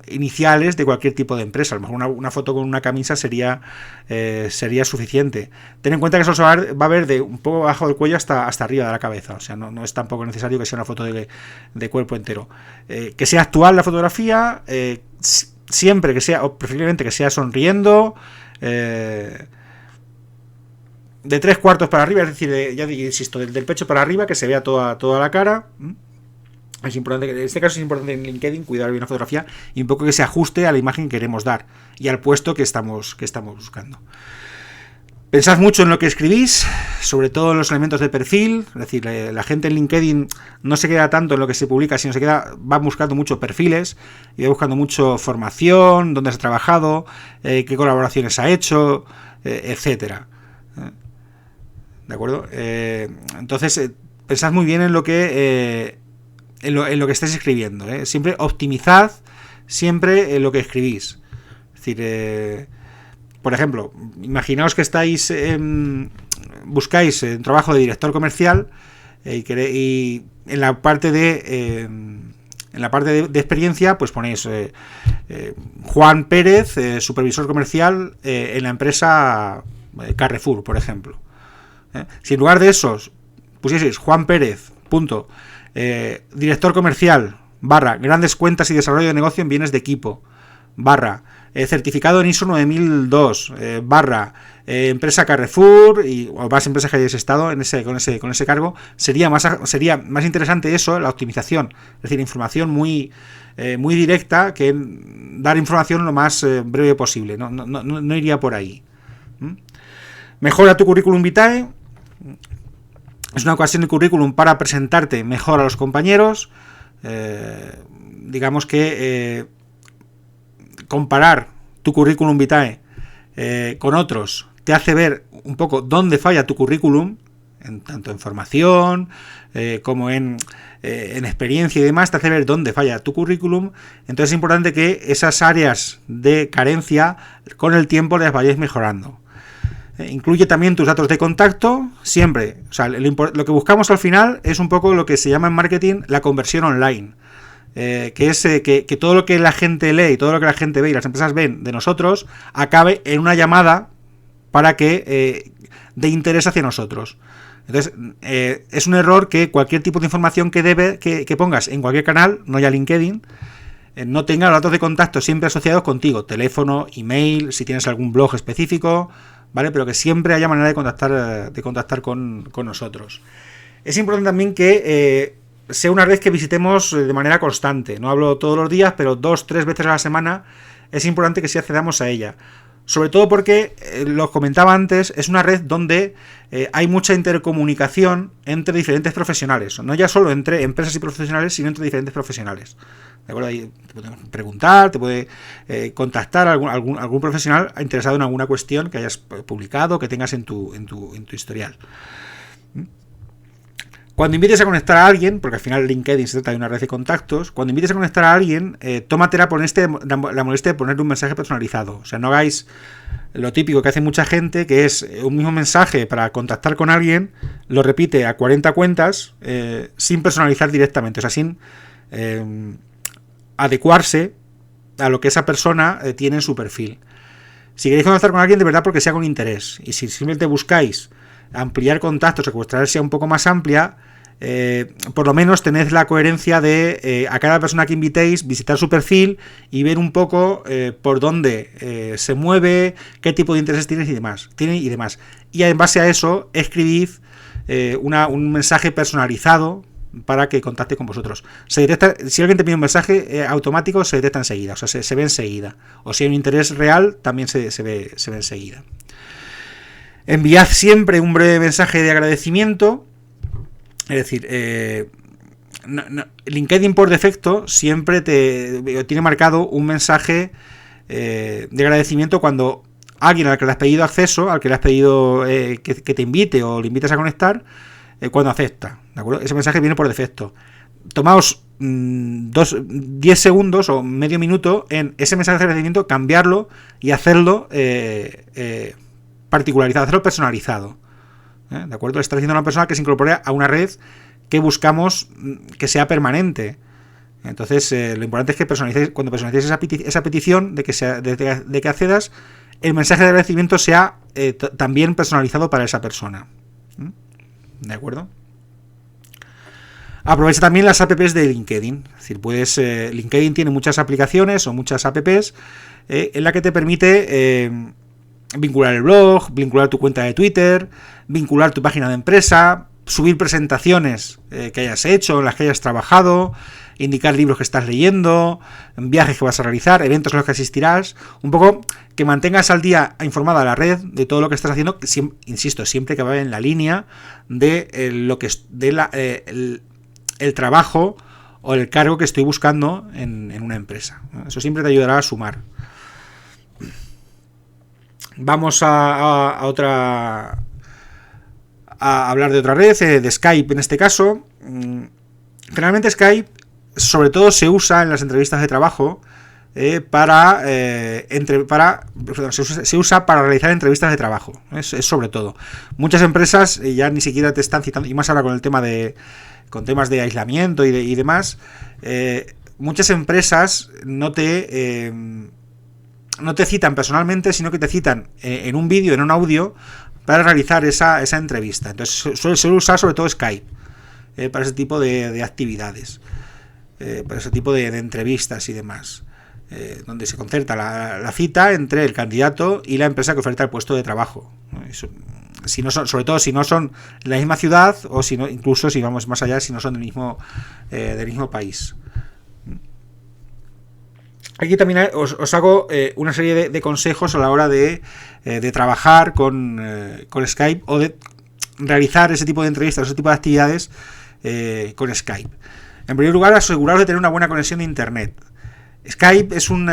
iniciales de cualquier tipo de empresa. A lo mejor una foto con una camisa sería suficiente. Ten en cuenta que eso se va a ver de un poco abajo del cuello hasta arriba de la cabeza. O sea, no es tampoco necesario que sea una foto de cuerpo entero. Que sea actual la fotografía, siempre que sea, o preferiblemente que sea sonriendo, de 3/4 para arriba, es decir, ya insisto, del pecho para arriba, que se vea toda la cara. Es importante, en este caso es importante en LinkedIn cuidar bien la fotografía y un poco que se ajuste a la imagen que queremos dar y al puesto que estamos buscando. Pensad mucho en lo que escribís, sobre todo en los elementos de perfil. Es decir, la gente en LinkedIn no se queda tanto en lo que se publica, sino va buscando mucho perfiles y va buscando mucho formación, dónde has trabajado, qué colaboraciones ha hecho, etcétera. ¿De acuerdo? Entonces, pensad muy bien en lo que estáis escribiendo. Siempre optimizad siempre lo que escribís. Es decir, por ejemplo, imaginaos que estáis buscáis un trabajo de director comercial y en la parte de experiencia pues ponéis Juan Pérez, supervisor comercial en la empresa Carrefour, por ejemplo. Si en lugar de esos pusieseis Juan Pérez, punto, director comercial, grandes cuentas y desarrollo de negocio en bienes de equipo, certificado en ISO 9002, empresa Carrefour o más empresas que hayáis estado con ese cargo, sería más interesante eso, la optimización, es decir, información muy directa, que dar información lo más breve posible. No iría por ahí. Mejora tu currículum vitae. Es una ocasión de currículum para presentarte mejor a los compañeros. Digamos que comparar tu currículum vitae con otros te hace ver un poco dónde falla tu currículum, tanto en formación como en experiencia y demás, te hace ver dónde falla tu currículum. Entonces es importante que esas áreas de carencia con el tiempo las vayáis mejorando. Incluye también tus datos de contacto, siempre. O sea, lo que buscamos al final es un poco lo que se llama en marketing la conversión online. Que es que todo lo que la gente lee y todo lo que la gente ve y las empresas ven de nosotros acabe en una llamada para que de interés hacia nosotros. Entonces, es un error que cualquier tipo de información que pongas en cualquier canal, no ya LinkedIn, no tenga los datos de contacto siempre asociados contigo, teléfono, email, si tienes algún blog específico, ¿vale? Pero que siempre haya manera de contactar con nosotros. Es importante también que sea una red que visitemos de manera constante. No hablo todos los días, pero 2-3 veces a la semana es importante que sí accedamos a ella. Sobre todo porque, lo comentaba antes, es una red donde hay mucha intercomunicación entre diferentes profesionales. No ya solo entre empresas y profesionales, sino entre diferentes profesionales. ¿De acuerdo? Ahí te puede preguntar, te puede contactar algún profesional interesado en alguna cuestión que hayas publicado, que tengas en tu historial. Cuando invites a conectar a alguien, porque al final LinkedIn se trata de una red de contactos, cuando invites a conectar a alguien, tómate la molestia de ponerle un mensaje personalizado. O sea, no hagáis lo típico que hace mucha gente, que es un mismo mensaje para contactar con alguien, lo repite a 40 cuentas sin personalizar directamente, o sea, sin adecuarse a lo que esa persona tiene en su perfil. Si queréis contactar con alguien, de verdad, porque sea con interés. Y si simplemente buscáis ampliar contactos, o que vuestra red sea un poco más amplia, por lo menos tened la coherencia de a cada persona que invitéis visitar su perfil y ver un poco por dónde se mueve, qué tipo de intereses tiene y demás. Y en base a eso escribid un mensaje personalizado, para que contacte con vosotros. Se detecta, si alguien te pide un mensaje automático, se detecta enseguida, o sea, se ve enseguida. O si hay un interés real, también se ve enseguida. Enviad siempre un breve mensaje de agradecimiento. Es decir, LinkedIn por defecto siempre tiene marcado un mensaje de agradecimiento cuando alguien al que le has pedido acceso, al que le has pedido que te invite o le invites a conectar, cuando acepta, ¿de acuerdo? Ese mensaje viene por defecto. Tomaos 10 segundos o medio minuto en ese mensaje de agradecimiento, cambiarlo y hacerlo particularizado, hacerlo personalizado. ¿De acuerdo? Le está diciendo a una persona que se incorpore a una red que buscamos que sea permanente. Entonces, lo importante es que cuando personalicéis esa petición de que accedas, el mensaje de agradecimiento sea también personalizado para esa persona. ¿De acuerdo? Aprovecha también las apps de LinkedIn. Es decir, LinkedIn tiene muchas aplicaciones o muchas apps en la que te permite vincular el blog, vincular tu cuenta de Twitter, vincular tu página de empresa, subir presentaciones que hayas hecho, en las que hayas trabajado, indicar libros que estás leyendo, viajes que vas a realizar, eventos a los que asistirás, un poco que mantengas al día informada a la red de todo lo que estás haciendo, insisto, siempre que vaya en la línea de el trabajo o el cargo que estoy buscando en una empresa. Eso siempre te ayudará a sumar. Vamos a hablar de otra red, de Skype en este caso. Generalmente Skype sobre todo se usa en las entrevistas de trabajo se usa para realizar entrevistas de trabajo, es sobre todo. Muchas empresas ya ni siquiera te están citando, y más ahora con el tema con temas de aislamiento y demás, muchas empresas no te citan personalmente, sino que te citan en un vídeo, en un audio, para realizar esa entrevista. Entonces suele usar sobre todo Skype para ese tipo de actividades, para ese tipo de entrevistas y demás, donde se concerta la cita entre el candidato y la empresa que oferta el puesto de trabajo. Si no son, sobre todo si no son en la misma ciudad, o si no, incluso si vamos más allá, si no son del mismo país. Aquí también os hago una serie de consejos a la hora de trabajar con Skype o de realizar ese tipo de entrevistas, ese tipo de actividades con Skype. En primer lugar, aseguraros de tener una buena conexión de internet. Skype es un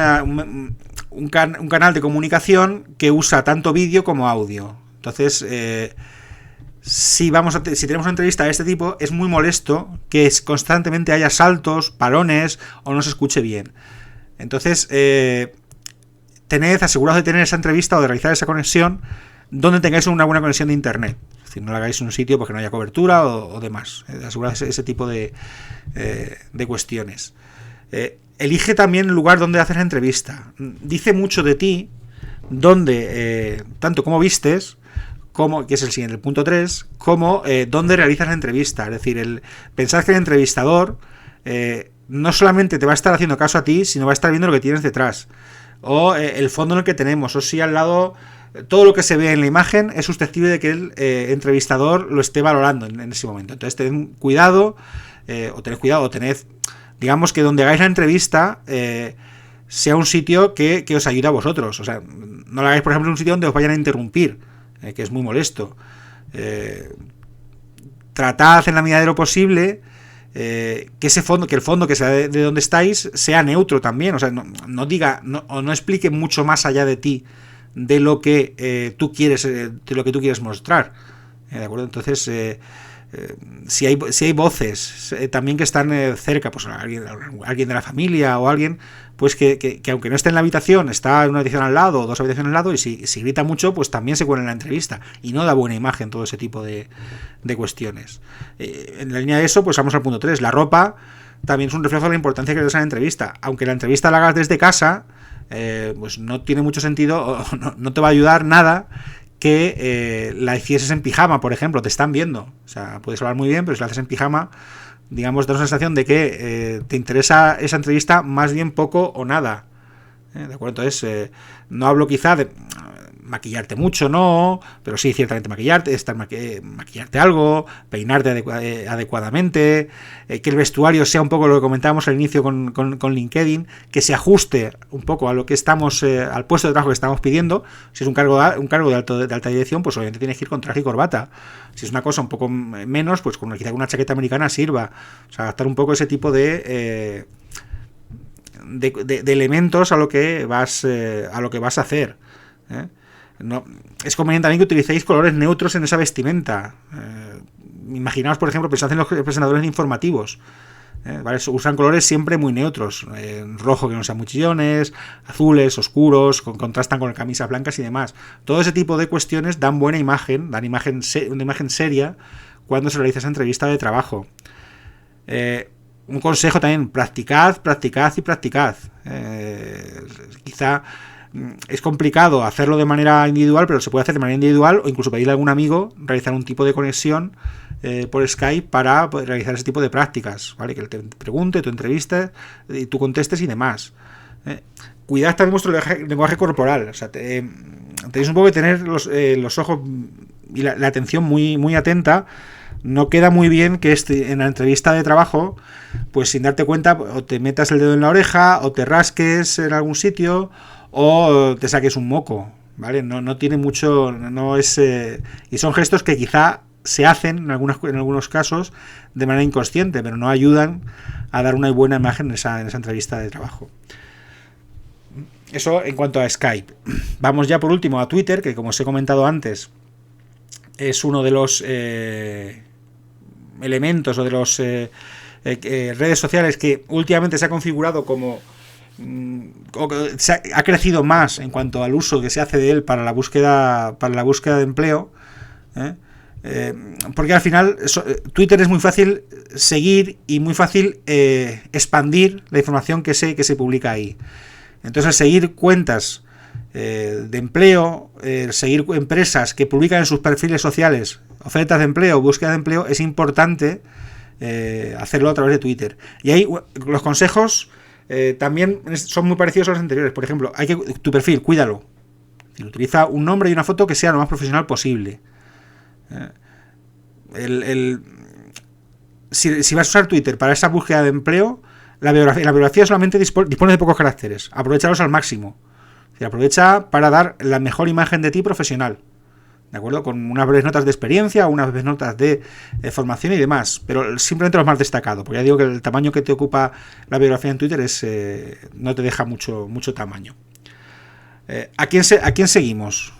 canal de comunicación que usa tanto vídeo como audio. Entonces, si tenemos una entrevista de este tipo, es muy molesto que constantemente haya saltos, parones o no se escuche bien. Entonces, aseguraos de tener esa entrevista o de realizar esa conexión donde tengáis una buena conexión de internet. Es decir, no lo hagáis en un sitio porque no haya cobertura o demás. Aseguraos ese tipo de cuestiones. Elige también el lugar donde haces la entrevista. Dice mucho de ti tanto cómo vistes, que es el siguiente, el punto 3, como dónde realizas la entrevista. Es decir, pensad que el entrevistador no solamente te va a estar haciendo caso a ti, sino va a estar viendo lo que tienes detrás, o el fondo en el que tenemos, o si al lado todo lo que se ve en la imagen es susceptible de que el entrevistador lo esté valorando en ese momento. Entonces tened cuidado, digamos que donde hagáis la entrevista sea un sitio que os ayude a vosotros. O sea, no lo hagáis, por ejemplo, en un sitio donde os vayan a interrumpir, que es muy molesto. Tratad en la medida de lo posible que el fondo que sea de donde estáis sea neutro también. O sea, no explique mucho más allá de ti de lo que tú quieres mostrar. ¿De acuerdo? Entonces, si hay voces también que están cerca, pues alguien de la familia o alguien, pues que aunque no esté en la habitación, está en una habitación al lado o dos habitaciones al lado, y si grita mucho, pues también se cuela en la entrevista y no da buena imagen todo ese tipo de cuestiones. En la línea de eso, pues vamos al punto 3. La ropa también es un reflejo de la importancia que le das a la entrevista. Aunque la entrevista la hagas desde casa, pues no tiene mucho sentido, o no te va a ayudar nada que la hicieses en pijama, por ejemplo. Te están viendo, o sea, puedes hablar muy bien, pero si la haces en pijama, digamos, da una sensación de que te interesa esa entrevista más bien poco o nada. ¿De acuerdo? Entonces, no hablo quizá maquillarte mucho, no, pero sí ciertamente maquillarte, maquillarte algo, peinarte adecuadamente, que el vestuario sea un poco lo que comentábamos al inicio con LinkedIn, que se ajuste un poco a lo que estamos, al puesto de trabajo que estamos pidiendo. Si es un cargo de alta dirección, pues obviamente tienes que ir con traje y corbata. Si es una cosa un poco menos, pues quizá una chaqueta americana sirva. O sea, adaptar un poco ese tipo de elementos a lo que vas a hacer. No, es conveniente también que utilicéis colores neutros en esa vestimenta. Imaginaos, por ejemplo, pensad en los presentadores informativos. ¿Vale? Usan colores siempre muy neutros, rojo que no sean muy chillones, azules, oscuros, contrastan con camisas blancas y demás. Todo ese tipo de cuestiones dan buena imagen, una imagen seria cuando se realiza esa entrevista de trabajo. Un consejo también, practicad. Quizá es complicado hacerlo de manera individual, pero se puede hacer de manera individual o incluso pedirle a algún amigo realizar un tipo de conexión por Skype para poder realizar ese tipo de prácticas, ¿vale? Que él te pregunte, tú entrevistes y tú contestes y demás. Cuidad también vuestro lenguaje corporal. O sea, tenéis un poco que tener los ojos y la atención muy atenta. No queda muy bien que en la entrevista de trabajo, pues sin darte cuenta, o te metas el dedo en la oreja, o te rasques en algún sitio, o te saques un moco, ¿vale? No tiene mucho, no es... y son gestos que quizá se hacen en algunos casos de manera inconsciente, pero no ayudan a dar una buena imagen en esa entrevista de trabajo. Eso en cuanto a Skype. Vamos ya por último a Twitter, que como os he comentado antes, es uno de los elementos o de los redes sociales que últimamente se ha configurado como ha crecido más en cuanto al uso que se hace de él para la búsqueda de empleo, porque al final Twitter es muy fácil seguir y muy fácil expandir la información que se publica ahí. Entonces, seguir cuentas de empleo, seguir empresas que publican en sus perfiles sociales ofertas de empleo, búsqueda de empleo, es importante hacerlo a través de Twitter. Y ahí los consejos también son muy parecidos a los anteriores. Por ejemplo, tu perfil, cuídalo. Utiliza un nombre y una foto que sea lo más profesional posible. Si vas a usar Twitter para esa búsqueda de empleo, la biografía solamente dispone de pocos caracteres. Aprovéchalos al máximo. Aprovecha para dar la mejor imagen de ti profesional. ¿De acuerdo? Con unas breves notas de experiencia, unas breves notas de formación y demás. Pero simplemente los más destacados. Porque ya digo que el tamaño que te ocupa la biografía en Twitter no te deja mucho tamaño. ¿A quién seguimos?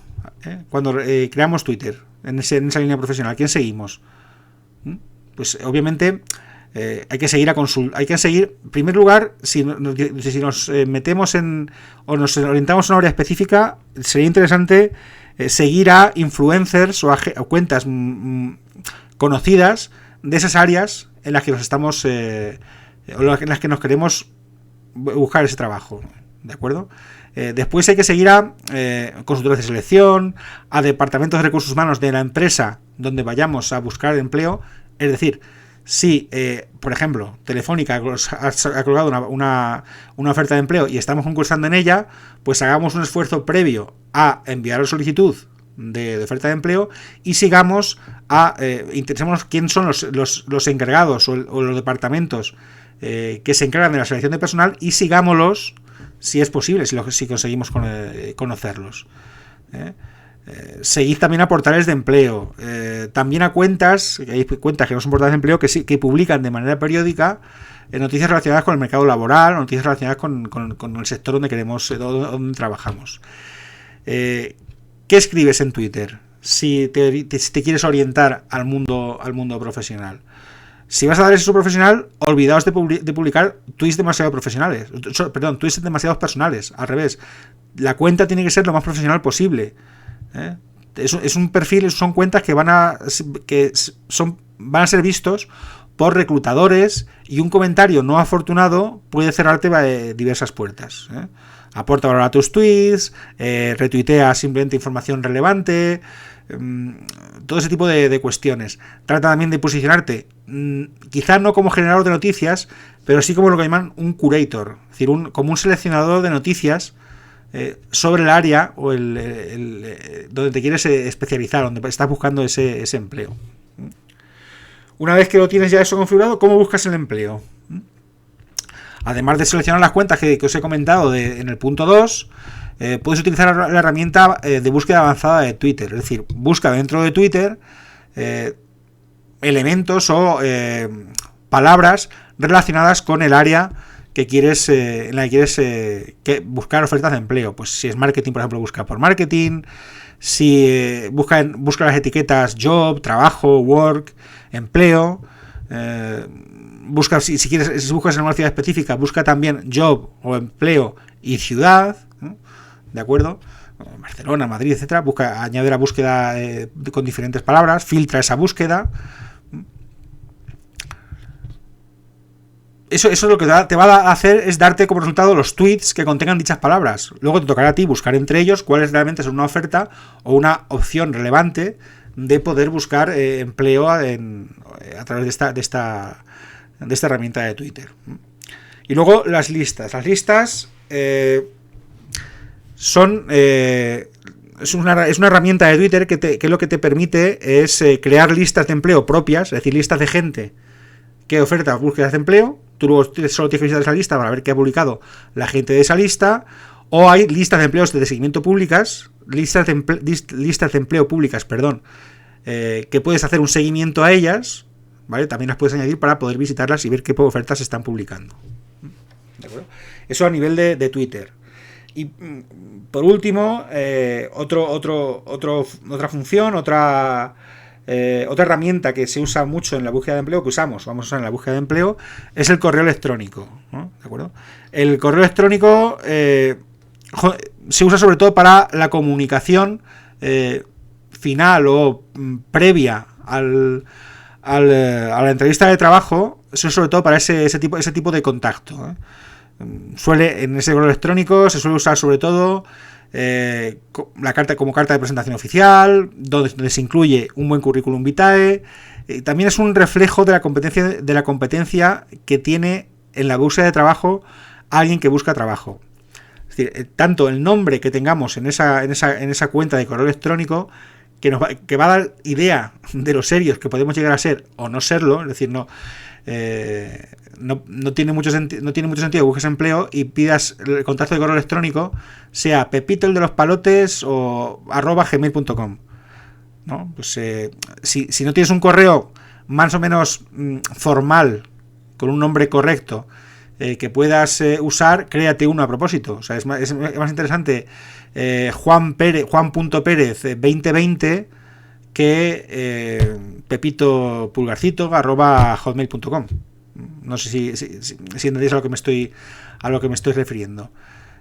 Cuando creamos Twitter, en esa línea profesional, ¿a quién seguimos? Pues obviamente hay que seguir en primer lugar, si nos metemos o nos orientamos en una área específica, sería interesante seguir a influencers o cuentas conocidas de esas áreas en las que nos estamos o en las que nos queremos buscar ese trabajo, ¿de acuerdo? Después hay que seguir a consultores de selección, a departamentos de recursos humanos de la empresa donde vayamos a buscar empleo. Es decir, si, por ejemplo, Telefónica ha colgado una oferta de empleo y estamos concursando en ella, pues hagamos un esfuerzo previo a enviar la solicitud de oferta de empleo y sigamos interesémonos quién son los encargados o los departamentos que se encargan de la selección de personal y sigámoslos si es posible, si conseguimos conocerlos. Seguid también a portales de empleo, también a cuentas que no son portales de empleo que publican de manera periódica noticias relacionadas con el mercado laboral, noticias relacionadas con el sector donde trabajamos. ¿Qué escribes en Twitter si te quieres orientar al mundo profesional? Si vas a dar ese uso profesional, olvidaos de publicar tweets demasiado profesionales, tweets demasiado personales, al revés. La cuenta tiene que ser lo más profesional posible. Es un perfil, son cuentas que van a ser vistos por reclutadores y un comentario no afortunado puede cerrarte diversas puertas. Aporta valor a tus tweets, retuitea simplemente información relevante, todo ese tipo de cuestiones. Trata también de posicionarte, quizá no como generador de noticias, pero sí como lo que llaman un curator, es decir, como un seleccionador de noticias sobre el área o donde te quieres especializar, donde estás buscando ese empleo. Una vez que lo tienes ya eso configurado, ¿cómo buscas el empleo? Además de seleccionar las cuentas que os he comentado en el punto 2, puedes utilizar la herramienta de búsqueda avanzada de Twitter. Es decir, busca dentro de Twitter elementos o palabras relacionadas con el área que quieres, en la que quieres buscar ofertas de empleo. Pues si es marketing, por ejemplo, busca por marketing. Si busca las etiquetas job, trabajo, work, empleo. Busca, si buscas en una ciudad específica, busca también job o empleo y ciudad, ¿no? ¿De acuerdo? Barcelona, Madrid, etcétera. Añade la búsqueda con diferentes palabras, filtra esa búsqueda. Eso lo que te va a hacer es darte como resultado los tweets que contengan dichas palabras. Luego te tocará a ti buscar entre ellos cuáles realmente son una oferta o una opción relevante de poder buscar empleo a través de esta herramienta de Twitter. Y luego las listas. Las listas son es una herramienta de Twitter que lo que te permite es crear listas de empleo propias, es decir, listas de gente que oferta búsquedas de empleo. Tú solo tienes que visitar esa lista para ver qué ha publicado la gente de esa lista. O hay listas de empleos de seguimiento públicas, listas de empleo públicas, que puedes hacer un seguimiento a ellas, ¿vale? También las puedes añadir para poder visitarlas y ver qué ofertas se están publicando. ¿De acuerdo? Eso a nivel de Twitter. Y por último, otra función, otra herramienta que se usa mucho en la búsqueda de empleo, vamos a usar en la búsqueda de empleo, es el correo electrónico, ¿no? ¿De acuerdo? El correo electrónico se usa sobre todo para la comunicación final o previa a la entrevista de trabajo. Eso es sobre todo para ese tipo de contacto, ¿eh? En ese correo electrónico se suele usar sobre todo la carta como carta de presentación oficial, donde se incluye un buen currículum vitae. También es un reflejo de la competencia que tiene en la búsqueda de trabajo alguien que busca trabajo. Es decir, tanto el nombre que tengamos en esa cuenta de correo electrónico que va a dar idea de lo serios que podemos llegar a ser o no serlo. Es decir, no tiene mucho sentido que busques empleo y pidas el contacto de correo electrónico sea Pepito el de los palotes o @gmail.com, ¿no? Pues si no tienes un correo más o menos formal con un nombre correcto que puedas usar, créate uno a propósito. O sea, es más interesante Juan.Pérez 2020 que Pepito Pulgarcito @hotmail.com. No sé si entendéis a lo que me estoy refiriendo.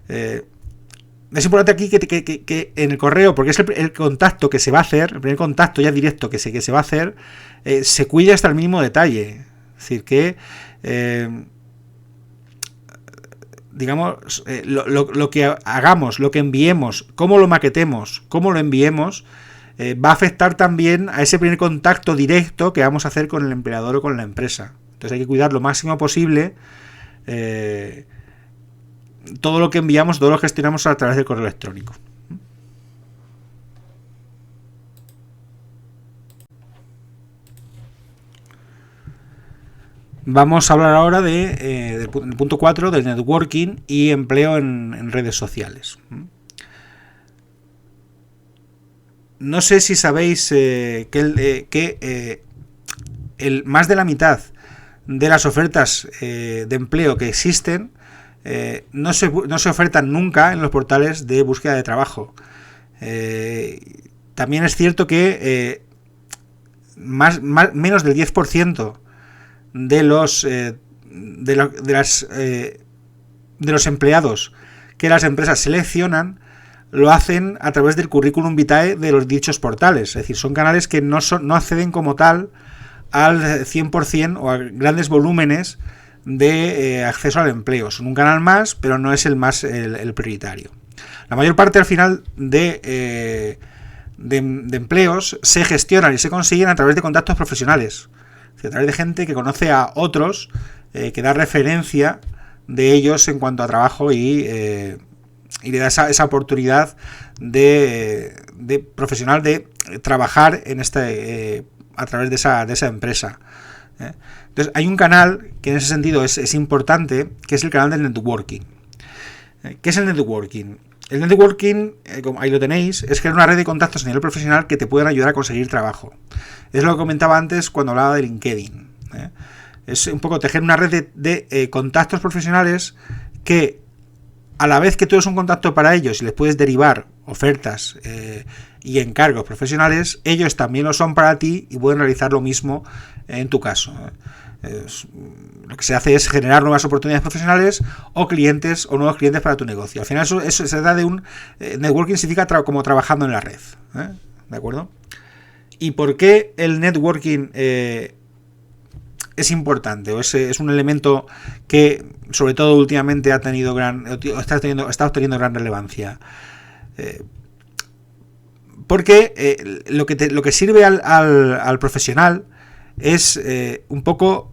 Es importante aquí que en el correo, porque es el contacto que se va a hacer, el primer contacto ya directo que se va a hacer, se cuide hasta el mínimo detalle. Es decir, que digamos, lo que hagamos, lo que enviemos, cómo lo maquetemos, cómo lo enviemos, va a afectar también a ese primer contacto directo que vamos a hacer con el empleador o con la empresa. Entonces hay que cuidar lo máximo posible todo lo que enviamos, todo lo que gestionamos a través del correo electrónico. Vamos a hablar ahora del punto 4, del networking y empleo en redes sociales. No sé si sabéis que más de la mitad de las ofertas de empleo que existen no se ofertan nunca en los portales de búsqueda de trabajo. También es cierto que menos del 10% de los empleados que las empresas seleccionan lo hacen a través del currículum vitae de los dichos portales. Es decir, son canales que no acceden como tal al 100% o a grandes volúmenes de acceso al empleo. Son un canal más, pero no es el prioritario. La mayor parte al final de empleos se gestionan y se consiguen a través de contactos profesionales, a través de gente que conoce a otros, que da referencia de ellos en cuanto a trabajo y y le da esa oportunidad de profesional de trabajar en a través de esa empresa. Entonces hay un canal que en ese sentido es importante, que es el canal del networking. ¿Qué es el networking? El networking, como ahí lo tenéis, es crear una red de contactos a nivel profesional que te puedan ayudar a conseguir trabajo. Es lo que comentaba antes cuando hablaba de LinkedIn. Es un poco tejer una red de contactos profesionales que, a la vez que tú eres un contacto para ellos y les puedes derivar ofertas y encargos profesionales, ellos también lo son para ti y pueden realizar lo mismo en tu caso. Lo que se hace es generar nuevas oportunidades profesionales o clientes o nuevos clientes para tu negocio. Al final eso se da de un networking, significa como trabajando en la red. ¿De acuerdo? ¿Y por qué el networking es importante? O es un elemento que, sobre todo últimamente, está obteniendo gran relevancia. Porque lo que sirve al profesional es un poco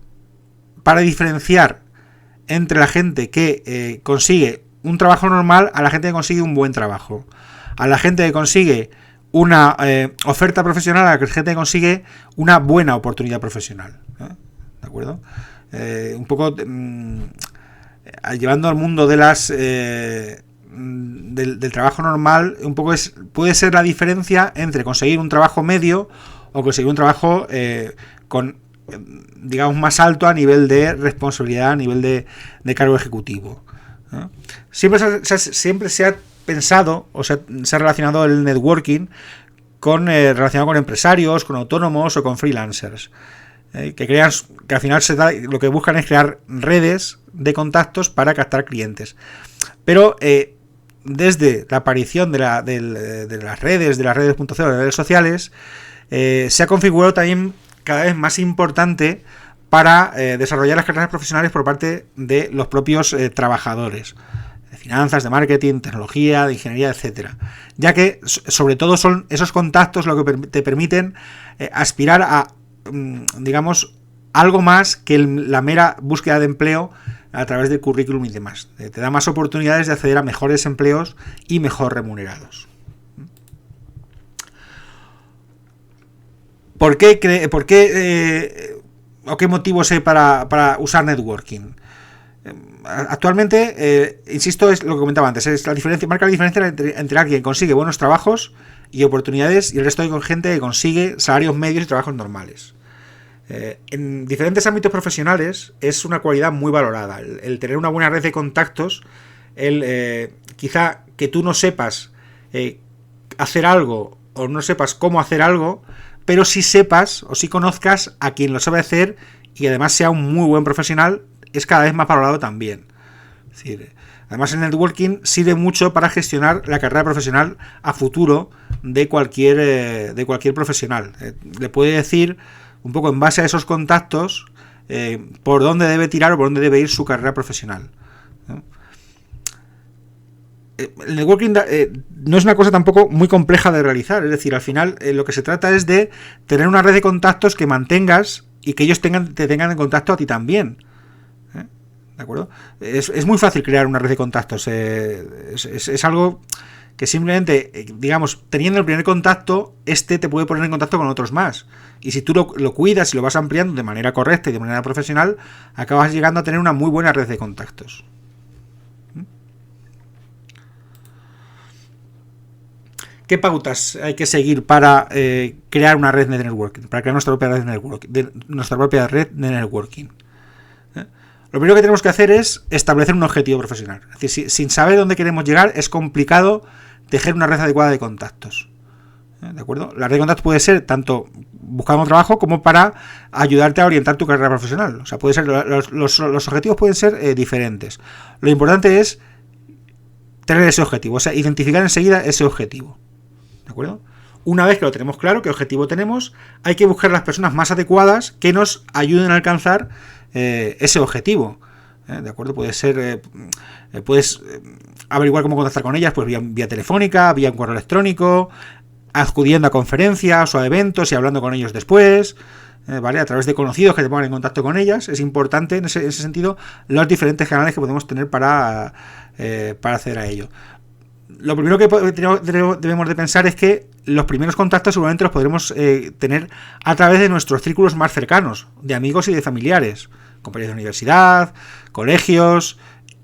para diferenciar entre la gente que consigue un trabajo normal a la gente que consigue un buen trabajo, a la gente que consigue una oferta profesional, a la gente que consigue una buena oportunidad profesional. ¿De acuerdo? Un poco llevando al mundo de del trabajo normal, un poco puede ser la diferencia entre conseguir un trabajo medio o conseguir un trabajo con, digamos, más alto a nivel de responsabilidad, a nivel de cargo ejecutivo. Siempre se ha pensado o se ha relacionado el networking relacionado con empresarios, con autónomos o con freelancers. Que al final lo que buscan es crear redes de contactos para captar clientes. Pero desde la aparición de las redes 2.0, de las redes sociales, se ha configurado también cada vez más importante para desarrollar las carreras profesionales por parte de los propios trabajadores, de finanzas, de marketing, tecnología, de ingeniería, etcétera. Ya que sobre todo son esos contactos lo que te permiten aspirar a, digamos, algo más que la mera búsqueda de empleo a través del currículum y demás. Te da más oportunidades de acceder a mejores empleos y mejor remunerados. ¿Por qué o qué motivos hay para usar networking? Actualmente, insisto, es lo que comentaba antes, marca la diferencia entre alguien que consigue buenos trabajos y oportunidades y el resto de gente que consigue salarios medios y trabajos normales. En diferentes ámbitos profesionales es una cualidad muy valorada el tener una buena red de contactos, quizá que tú no sepas hacer algo o no sepas cómo hacer algo, pero sí sepas o sí conozcas a quien lo sabe hacer y además sea un muy buen profesional, es cada vez más valorado también. Es decir, además el networking sirve mucho para gestionar la carrera profesional a futuro de cualquier profesional. Le puede decir un poco en base a esos contactos por dónde debe tirar o por dónde debe ir su carrera profesional. El networking no es una cosa tampoco muy compleja de realizar, es decir, al final lo que se trata es de tener una red de contactos que mantengas y que ellos te tengan en contacto a ti también. ¿De acuerdo? Es muy fácil crear una red de contactos, es algo que simplemente, digamos, teniendo el primer contacto, te puede poner en contacto con otros más. Y si tú lo cuidas y lo vas ampliando de manera correcta y de manera profesional, acabas llegando a tener una muy buena red de contactos. ¿Qué pautas hay que seguir para crear una red de networking? Para crear nuestra propia red de networking. Lo primero que tenemos que hacer es establecer un objetivo profesional. Es decir, sin saber dónde queremos llegar, es complicado tejer una red adecuada de contactos. ¿De acuerdo? La red de contactos puede ser tanto buscando un trabajo como para ayudarte a orientar tu carrera profesional. O sea, puede ser los objetivos pueden ser diferentes. Lo importante es tener ese objetivo, o sea, identificar enseguida ese objetivo. ¿De acuerdo? Una vez que lo tenemos claro, qué objetivo tenemos, hay que buscar las personas más adecuadas que nos ayuden a alcanzar ese objetivo. ¿De acuerdo? Puede ser, puedes averiguar cómo contactar con ellas, pues vía telefónica, vía un correo electrónico, acudiendo a conferencias o a eventos y hablando con ellos después, ¿vale? A través de conocidos que te pongan en contacto con ellas. Es importante en ese sentido los diferentes canales que podemos tener para acceder a ello. lo primero que debemos de pensar es que los primeros contactos seguramente los podremos tener a través de nuestros círculos más cercanos, de amigos y de familiares, compañeros de universidad, colegios,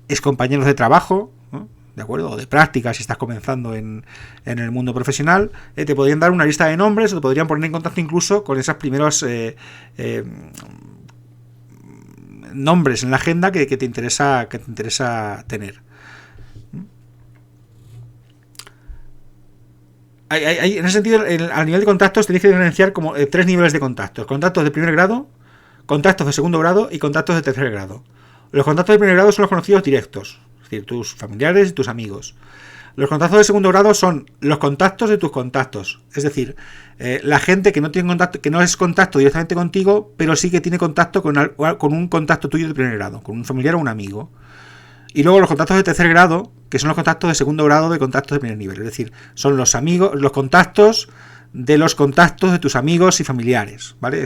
excompañeros de trabajo, ¿no? ¿De acuerdo? O de práctica, si estás comenzando en el mundo profesional, te podrían dar una lista de nombres o te podrían poner en contacto incluso con esos primeros nombres en la agenda que te interesa tener. En ese sentido, a nivel de contactos tenéis que diferenciar como 3 niveles de contactos: contactos de primer grado, contactos de segundo grado y contactos de tercer grado. Los contactos de primer grado son los conocidos directos, es decir, tus familiares y tus amigos. Los contactos de segundo grado son los contactos de tus contactos, es decir, la gente que no tiene contacto, que no es contacto directamente contigo, pero sí que tiene contacto con un contacto tuyo de primer grado, con un familiar o un amigo. Y luego los contactos de tercer grado, que son los contactos de segundo grado de contactos de primer nivel, es decir, son los amigos, los contactos de tus amigos y familiares, ¿vale?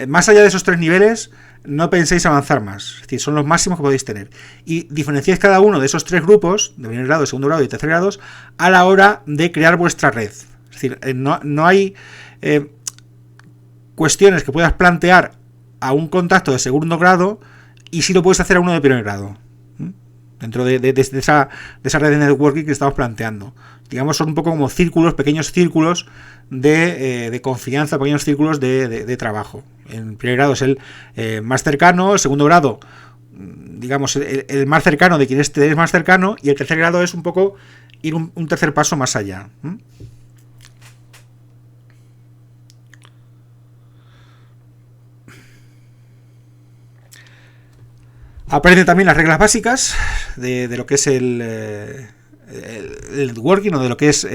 Más allá de esos 3 niveles, no penséis avanzar más, es decir, son los máximos que podéis tener. Y diferenciáis cada uno de esos 3 grupos, de primer grado, de segundo grado y tercer grado, a la hora de crear vuestra red. Es decir, no hay cuestiones que puedas plantear a un contacto de segundo grado y sí lo puedes hacer a uno de primer grado. Dentro de esa red de networking que estamos planteando. Digamos, son un poco como círculos, pequeños círculos de confianza, pequeños círculos de trabajo. El primer grado es el más cercano, el segundo grado, digamos, el más cercano de quien esté más cercano, y el tercer grado es un poco ir un tercer paso más allá. Aparecen también las reglas básicas de lo que es el networking, o de lo que es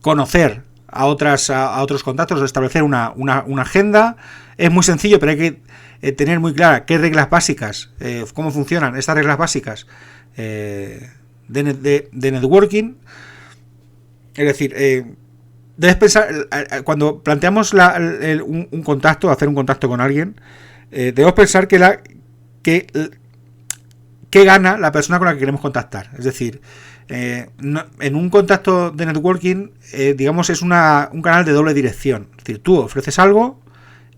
conocer a otros contactos, o establecer una agenda. Es muy sencillo, pero hay que tener muy clara qué reglas básicas, cómo funcionan estas reglas básicas de networking. Es decir, debes pensar, cuando planteamos un contacto, hacer un contacto con alguien, debemos pensar ¿qué gana la persona con la que queremos contactar? Es decir, en un contacto de networking, digamos, es un canal de doble dirección. Es decir, tú ofreces algo,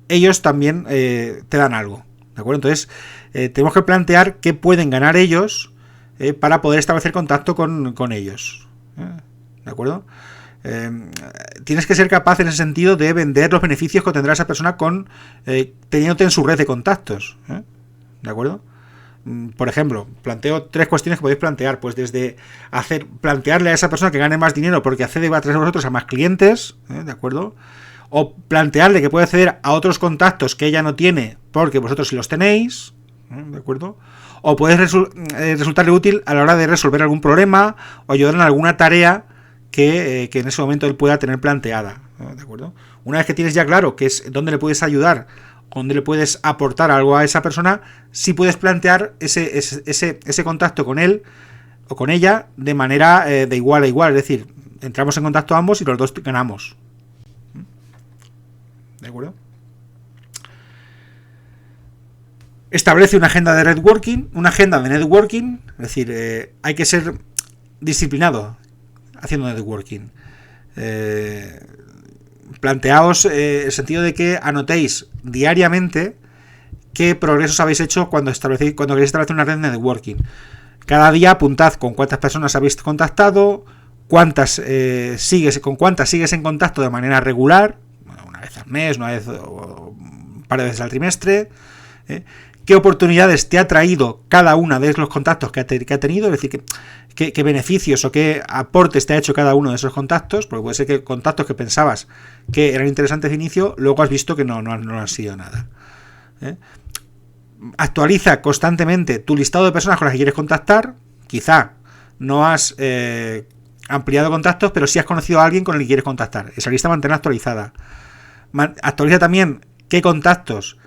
ellos también te dan algo, ¿de acuerdo? Entonces, tenemos que plantear qué pueden ganar ellos para poder establecer contacto con ellos, ¿de acuerdo? Tienes que ser capaz en ese sentido de vender los beneficios que tendrá esa persona teniéndote en su red de contactos, ¿de acuerdo? Por ejemplo, planteo 3 cuestiones que podéis plantear, pues desde plantearle a esa persona que gane más dinero porque accede a través de vosotros a más clientes, ¿de acuerdo? O plantearle que puede acceder a otros contactos que ella no tiene porque vosotros sí los tenéis, ¿de acuerdo? O puede resultarle útil a la hora de resolver algún problema o ayudar en alguna tarea que en ese momento él pueda tener planteada, ¿de acuerdo? Una vez que tienes ya claro que es dónde le puedes ayudar, donde le puedes aportar algo a esa persona, sí puedes plantear ese contacto con él o con ella de manera de igual a igual, es decir, entramos en contacto ambos y los dos ganamos. ¿De acuerdo? Establece una agenda de networking, es decir, hay que ser disciplinado haciendo networking. Planteaos el sentido de que anotéis diariamente qué progresos habéis hecho cuando queréis establecer una red de networking. Cada día apuntad con cuántas personas habéis contactado, con cuántas sigues en contacto de manera regular, una vez al mes, una vez o un par de veces al trimestre, qué oportunidades te ha traído cada una de los contactos que ha tenido, es decir, qué beneficios o qué aportes te ha hecho cada uno de esos contactos, porque puede ser que contactos que pensabas que eran interesantes de inicio, luego has visto que no han sido nada. Actualiza constantemente tu listado de personas con las que quieres contactar. Quizá no has ampliado contactos, pero sí has conocido a alguien con el que quieres contactar. Esa lista manténla actualizada. Actualiza también qué contactos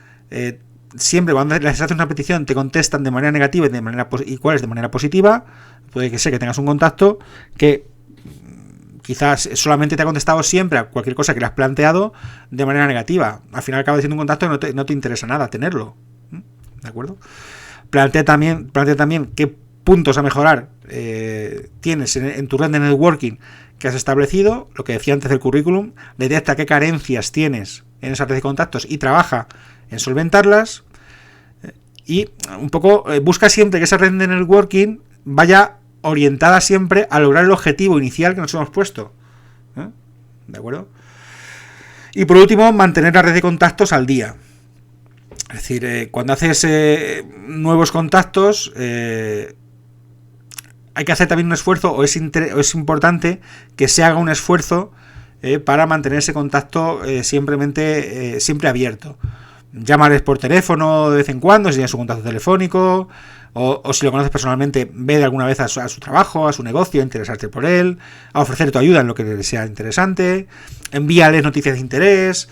siempre cuando les haces una petición te contestan de manera negativa y cuáles de manera positiva. Puede ser que tengas un contacto que quizás solamente te ha contestado siempre a cualquier cosa que le has planteado de manera negativa. Al final acaba siendo un contacto que no te interesa nada tenerlo, ¿de acuerdo? Plantea también qué puntos a mejorar tienes en tu red de networking que has establecido, lo que decía antes del currículum, detecta qué carencias tienes en esa red de contactos y trabaja en solventarlas, y un poco busca siempre que esa red de networking vaya orientada siempre a lograr el objetivo inicial que nos hemos puesto. ¿De acuerdo? Y por último, mantener la red de contactos al día. Es decir, cuando haces nuevos contactos, hay que hacer también un esfuerzo, o es importante que se haga un esfuerzo para mantener ese contacto siempre abierto. Llámales por teléfono de vez en cuando, si tienes su contacto telefónico, o si lo conoces personalmente, ve de alguna vez a su trabajo, a su negocio, a interesarte por él, a ofrecer tu ayuda en lo que les sea interesante, envíales noticias de interés,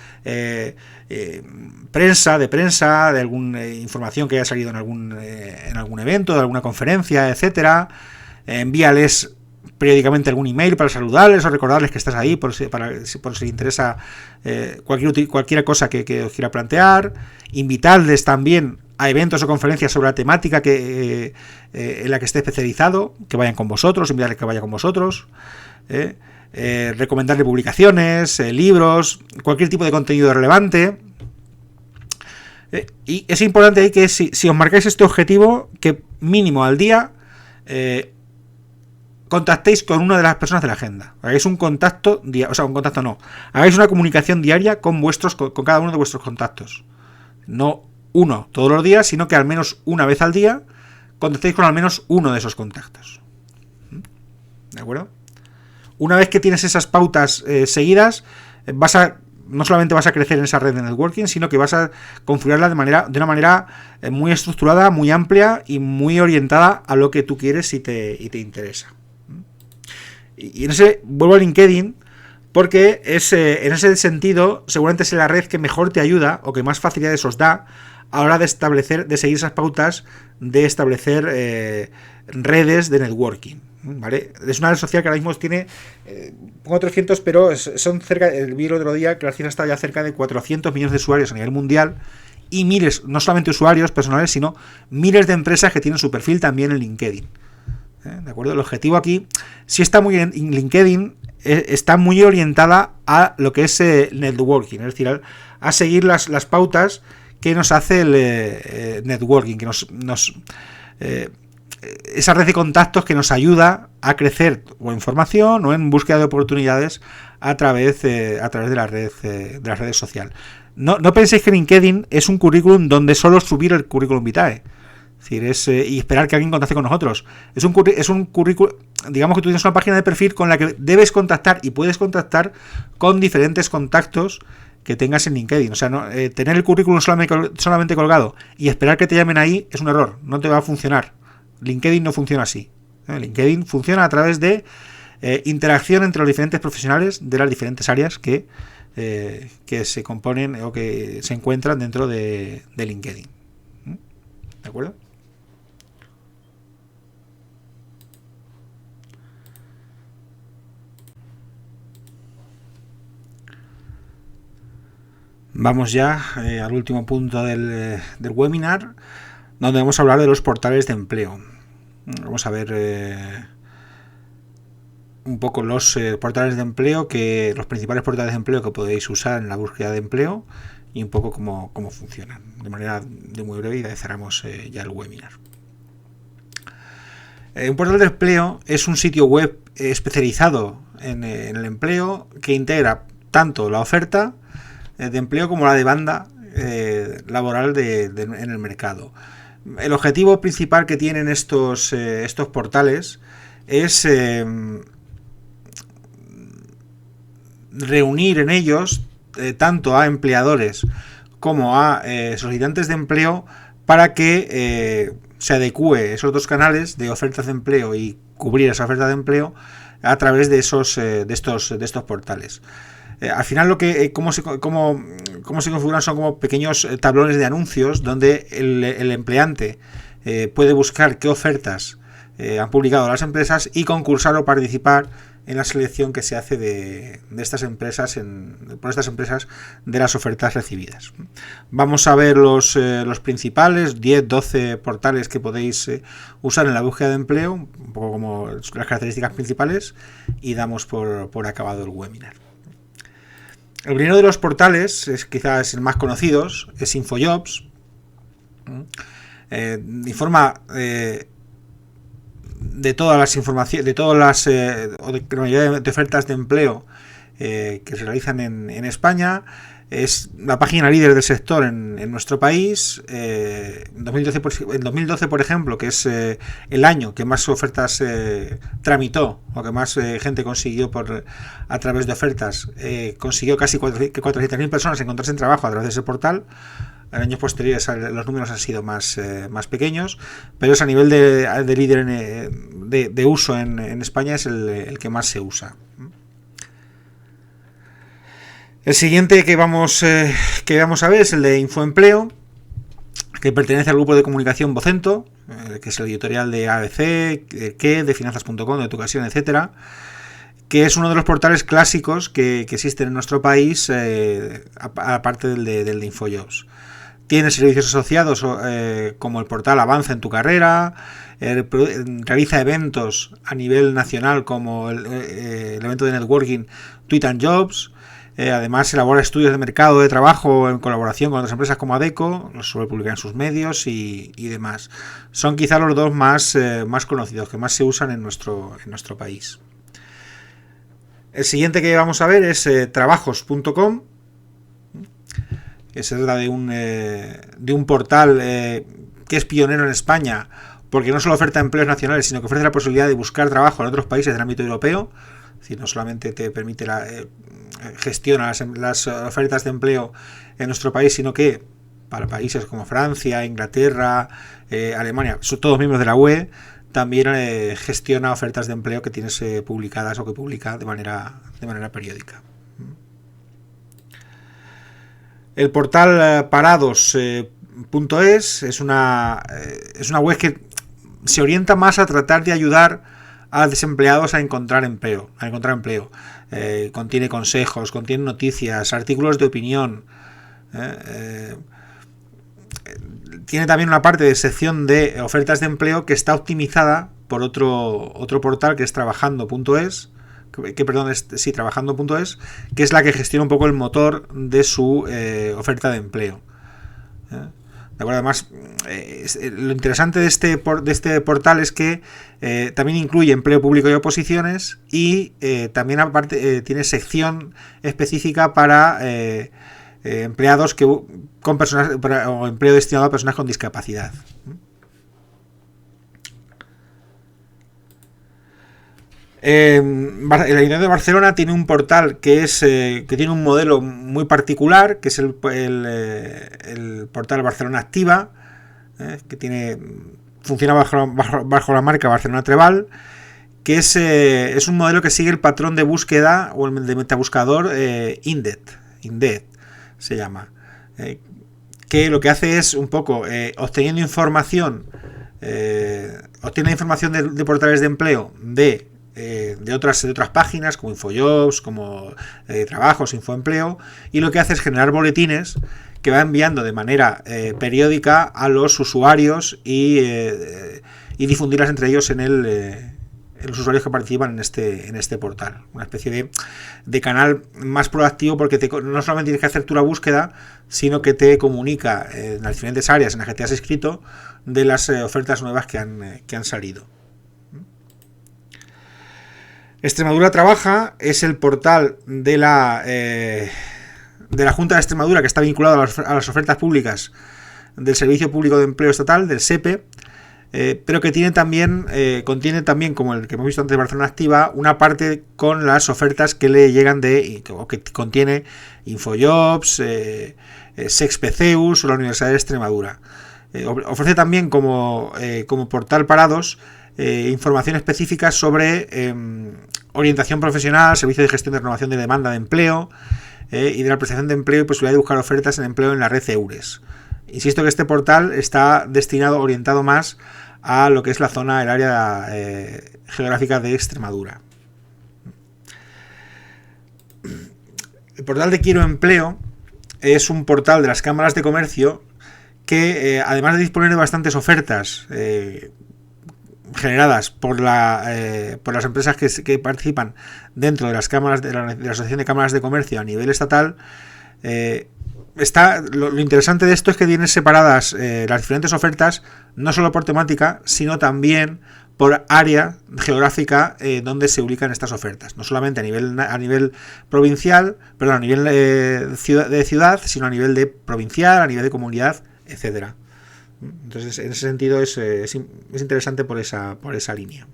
prensa, de alguna información que haya salido en algún evento, de alguna conferencia, etcétera. Envíales periódicamente algún email para saludarles o recordarles que estás ahí por si les interesa cualquier cosa que os quiera plantear. Invitarles también a eventos o conferencias sobre la temática en la que esté especializado, que vayan con vosotros, invitarles que vaya con vosotros. Recomendarle publicaciones, libros, cualquier tipo de contenido relevante. Y es importante ahí que si os marcáis este objetivo, que mínimo al día contactéis con una de las personas de la agenda. Hagáis un contacto, hagáis una comunicación diaria con cada uno de vuestros contactos. No uno todos los días, sino que al menos una vez al día contactéis con al menos uno de esos contactos. ¿De acuerdo? Una vez que tienes esas pautas seguidas, no solamente vas a crecer en esa red de networking, sino que vas a configurarla de una manera muy estructurada, muy amplia y muy orientada a lo que tú quieres y te interesa. Y en ese vuelvo a LinkedIn, porque en ese sentido seguramente es la red que mejor te ayuda o que más facilidades os da a la hora de seguir esas pautas, de establecer redes de networking. ¿Vale? Es una red social que ahora mismo tiene, pongo 300, pero son vi el otro día que la cifra está ya cerca de 400 millones de usuarios a nivel mundial, y miles, no solamente usuarios personales, sino miles de empresas que tienen su perfil también en LinkedIn. ¿De acuerdo? El objetivo aquí, si está muy en LinkedIn, está muy orientada a lo que es networking, es decir, a seguir las pautas que nos hace el networking, que esa red de contactos que nos ayuda a crecer o en formación o en búsqueda de oportunidades a través de las redes sociales. No penséis que LinkedIn es un currículum donde solo subir el currículum vitae. Es decir, y esperar que alguien contacte con nosotros. Es un currículum, digamos que tú tienes una página de perfil con la que debes contactar y puedes contactar con diferentes contactos que tengas en LinkedIn. O sea, tener el currículum solamente colgado y esperar que te llamen ahí es un error, no te va a funcionar. LinkedIn no funciona así. LinkedIn funciona a través de interacción entre los diferentes profesionales de las diferentes áreas que se componen o que se encuentran dentro de LinkedIn. ¿De acuerdo? Vamos ya al último punto del webinar, donde vamos a hablar de los portales de empleo. Vamos a ver un poco los portales de empleo, los principales portales de empleo que podéis usar en la búsqueda de empleo y un poco cómo funcionan. De manera muy breve, y cerramos ya el webinar. Un portal de empleo es un sitio web especializado en el empleo que integra tanto la oferta de empleo como la demanda laboral en el mercado. El objetivo principal que tienen estos portales es reunir en ellos tanto a empleadores como a solicitantes de empleo para que se adecue esos dos canales de ofertas de empleo y cubrir esa oferta de empleo a través de estos portales. Al final cómo se configuran son como pequeños tablones de anuncios donde el empleante puede buscar qué ofertas han publicado las empresas y concursar o participar en la selección que se hace de estas empresas por estas empresas de las ofertas recibidas. Vamos a ver los principales 10-12 portales que podéis usar en la búsqueda de empleo, un poco como las características principales, y damos por acabado el webinar. El primero de los portales, es quizás el más conocido, es InfoJobs. Informa de todas las informaciones, de la mayoría de ofertas de empleo que se realizan en España. Es la página líder del sector en nuestro país. En 2012, por ejemplo, que es el año que más ofertas tramitó, o que más gente consiguió a través de ofertas, consiguió casi que 400.000 personas encontrarse en trabajo a través de ese portal. En años posteriores los números han sido más pequeños, pero es a nivel de líder de uso en España, es el que más se usa. El siguiente que vamos a ver es el de Infoempleo, que pertenece al grupo de comunicación Vocento, que es el editorial de ABC, de Finanzas.com, de Educación, etcétera, que es uno de los portales clásicos que existen en nuestro país, aparte del de InfoJobs. Tiene servicios asociados como el portal Avanza en tu carrera, realiza eventos a nivel nacional como el evento de networking Tweet and Jobs. Además elabora estudios de mercado de trabajo en colaboración con otras empresas como Adecco, los suele publicar en sus medios y demás. Son quizá los dos más conocidos, que más se usan en nuestro país. El siguiente que vamos a ver es trabajos.com, que se trata de un portal que es pionero en España, porque no solo oferta empleos nacionales, sino que ofrece la posibilidad de buscar trabajo en otros países del ámbito europeo. Es decir, no solamente te permite gestiona las ofertas de empleo en nuestro país, sino que para países como Francia, Inglaterra, Alemania, son todos miembros de la UE, también gestiona ofertas de empleo que tienes publicadas o que publica de manera periódica. El portal parados.es es una web que se orienta más a tratar de ayudar a desempleados a encontrar empleo. Contiene consejos, contiene noticias, artículos de opinión. Tiene también una parte de sección de ofertas de empleo que está optimizada por otro portal que es trabajando.es, trabajando.es, que es la que gestiona un poco el motor de su oferta de empleo. ¿De acuerdo? Además, lo interesante de este portal es que también incluye empleo público y oposiciones, y también aparte tiene sección específica para empleados con personas, o empleo destinado a personas con discapacidad. El Ayuntamiento de Barcelona tiene un portal que tiene un modelo muy particular, que es el portal Barcelona Activa, que funciona bajo la marca Barcelona Treball, que es un modelo que sigue el patrón de búsqueda o el de metabuscador Indeed se llama, que lo que hace es un poco obteniendo información, obtiene información de portales de empleo de otras páginas como InfoJobs, como Trabajos, Infoempleo, y lo que hace es generar boletines que va enviando de manera periódica a los usuarios y difundirlas entre ellos en los usuarios que participan en este portal. Una especie de canal más proactivo, porque no solamente tienes que hacer tú la búsqueda, sino que te comunica en las diferentes áreas en las que te has inscrito de las ofertas nuevas que han salido. Extremadura Trabaja es el portal de la Junta de Extremadura, que está vinculado a las ofertas públicas del Servicio Público de Empleo Estatal, del SEPE, pero que contiene también, como el que hemos visto antes de Barcelona Activa, una parte con las ofertas que le llegan o que contiene InfoJobs, Sexpeceus o la Universidad de Extremadura. Ofrece también como portal parados información específica sobre orientación profesional, servicio de gestión de renovación de demanda de empleo y de la prestación de empleo y posibilidad de buscar ofertas en empleo en la red EURES. Insisto que este portal está orientado más a lo que es la zona, el área geográfica de Extremadura. El portal de Quiero Empleo es un portal de las cámaras de comercio que, además de disponer de bastantes ofertas generadas por las empresas que participan dentro de las cámaras de la Asociación de Cámaras de Comercio a nivel estatal, lo interesante de esto es que tienen separadas las diferentes ofertas no solo por temática, sino también por área geográfica donde se ubican estas ofertas, no solamente a nivel provincial, perdón, a nivel de ciudad, sino a nivel de provincial, a nivel de comunidad, etcétera. Entonces, en ese sentido es interesante por esa línea.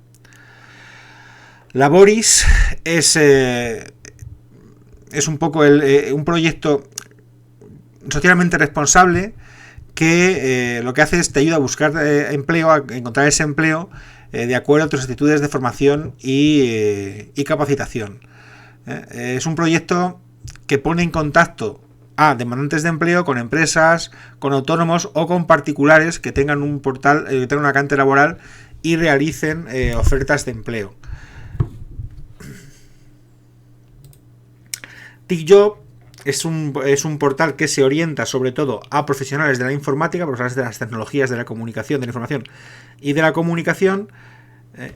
Laboris es un poco un proyecto socialmente responsable que lo que hace es te ayuda a buscar empleo, a encontrar ese empleo de acuerdo a tus actitudes de formación y capacitación. Es un proyecto que pone en contacto a demandantes de empleo con empresas, con autónomos o con particulares que tengan un portal, que tengan una vacante laboral y realicen ofertas de empleo. TICJob es un portal que se orienta sobre todo a profesionales de la informática, profesionales de las tecnologías de la comunicación, de la información y de la comunicación,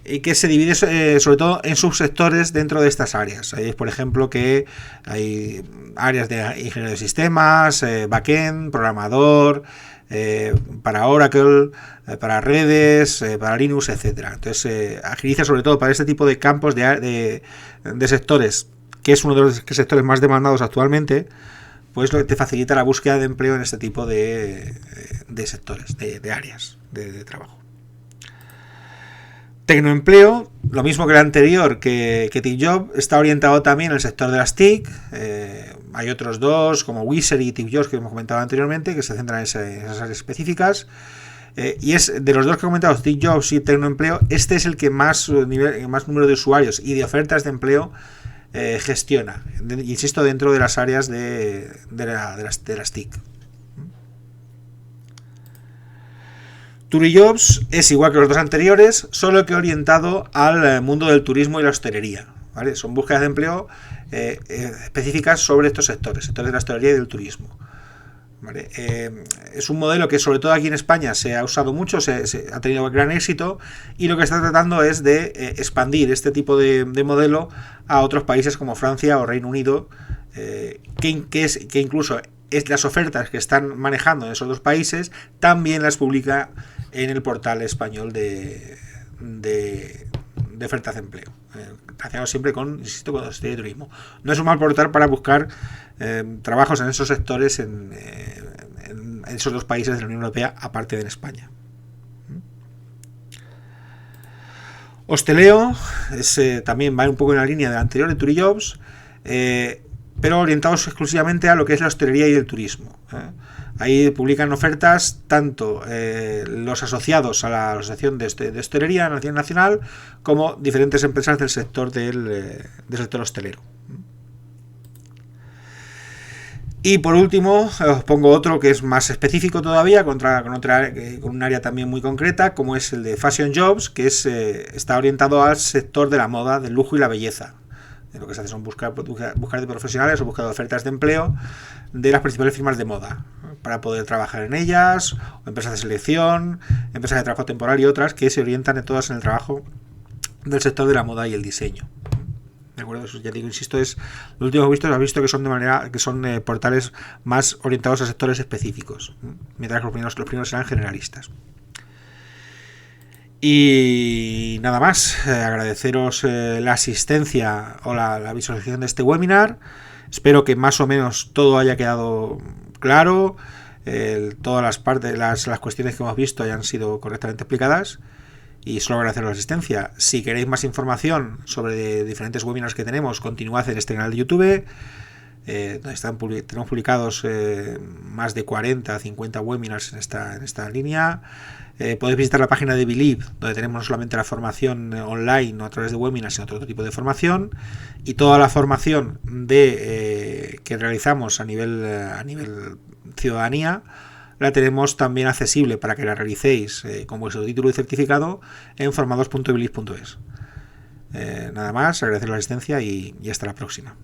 y que se divide sobre todo en subsectores dentro de estas áreas. Hay, por ejemplo, que hay áreas de ingeniero de sistemas, backend, programador, para Oracle, para redes, para Linux, etcétera. Entonces agiliza sobre todo para este tipo de campos de sectores, que es uno de los sectores más demandados actualmente, pues lo que te facilita la búsqueda de empleo en este tipo de sectores, de áreas de trabajo. Tecnoempleo, lo mismo que el anterior, que TICJob, está orientado también al sector de las TIC. Hay otros dos, como Wizard y TICJob, que hemos comentado anteriormente, que se centran en esas áreas específicas. Y es de los dos que he comentado, TICJob y Tecnoempleo, este es el que más número de usuarios y de ofertas de empleo gestiona, insisto, dentro de las áreas de las TIC. Turijobs es igual que los dos anteriores, solo que orientado al mundo del turismo y la hostelería, ¿vale? Son búsquedas de empleo específicas sobre estos sectores de la hostelería y del turismo, ¿vale? Es un modelo que sobre todo aquí en España se ha usado mucho, se ha tenido gran éxito, y lo que está tratando es de expandir este tipo de modelo a otros países como Francia o Reino Unido, que incluso las ofertas que están manejando en esos dos países también las publica en el portal español de ofertas de empleo, relacionado siempre con hostelería y turismo. No es un mal portal para buscar trabajos en esos sectores en esos dos países de la Unión Europea, aparte de en España. Hosteleo también va un poco en la línea del anterior de Turijobs, pero orientados exclusivamente a lo que es la hostelería y el turismo. Ahí publican ofertas tanto los asociados a la Asociación de Hostelería Nacional como diferentes empresas del sector del sector hostelero. Y por último os pongo otro que es más específico todavía, con un área también muy concreta, como es el de Fashion Jobs, que está orientado al sector de la moda, del lujo y la belleza. Lo que se hace son buscar de profesionales o buscar ofertas de empleo de las principales firmas de moda para poder trabajar en ellas, o empresas de selección, empresas de trabajo temporal y otras que se orientan todas en el trabajo del sector de la moda y el diseño. ¿De acuerdo? Eso, ya digo, insisto, es lo último que he visto que son portales más orientados a sectores específicos, mientras que los primeros serán generalistas. Y nada más, agradeceros la asistencia o la visualización de este webinar. Espero que más o menos todo haya quedado claro, todas las partes, las cuestiones que hemos visto hayan sido correctamente explicadas, y solo agradecer la asistencia. Si queréis más información sobre diferentes webinars que tenemos, continuad en este canal de YouTube, donde tenemos publicados más de 40-50 webinars en esta línea. Podéis visitar la página de Believe, donde tenemos no solamente la formación online, no a través de webinars, sino otro tipo de formación, y toda la formación que realizamos a nivel ciudadanía la tenemos también accesible para que la realicéis con vuestro título y certificado en formados.bilib.es. Nada más, agradecer la asistencia y hasta la próxima.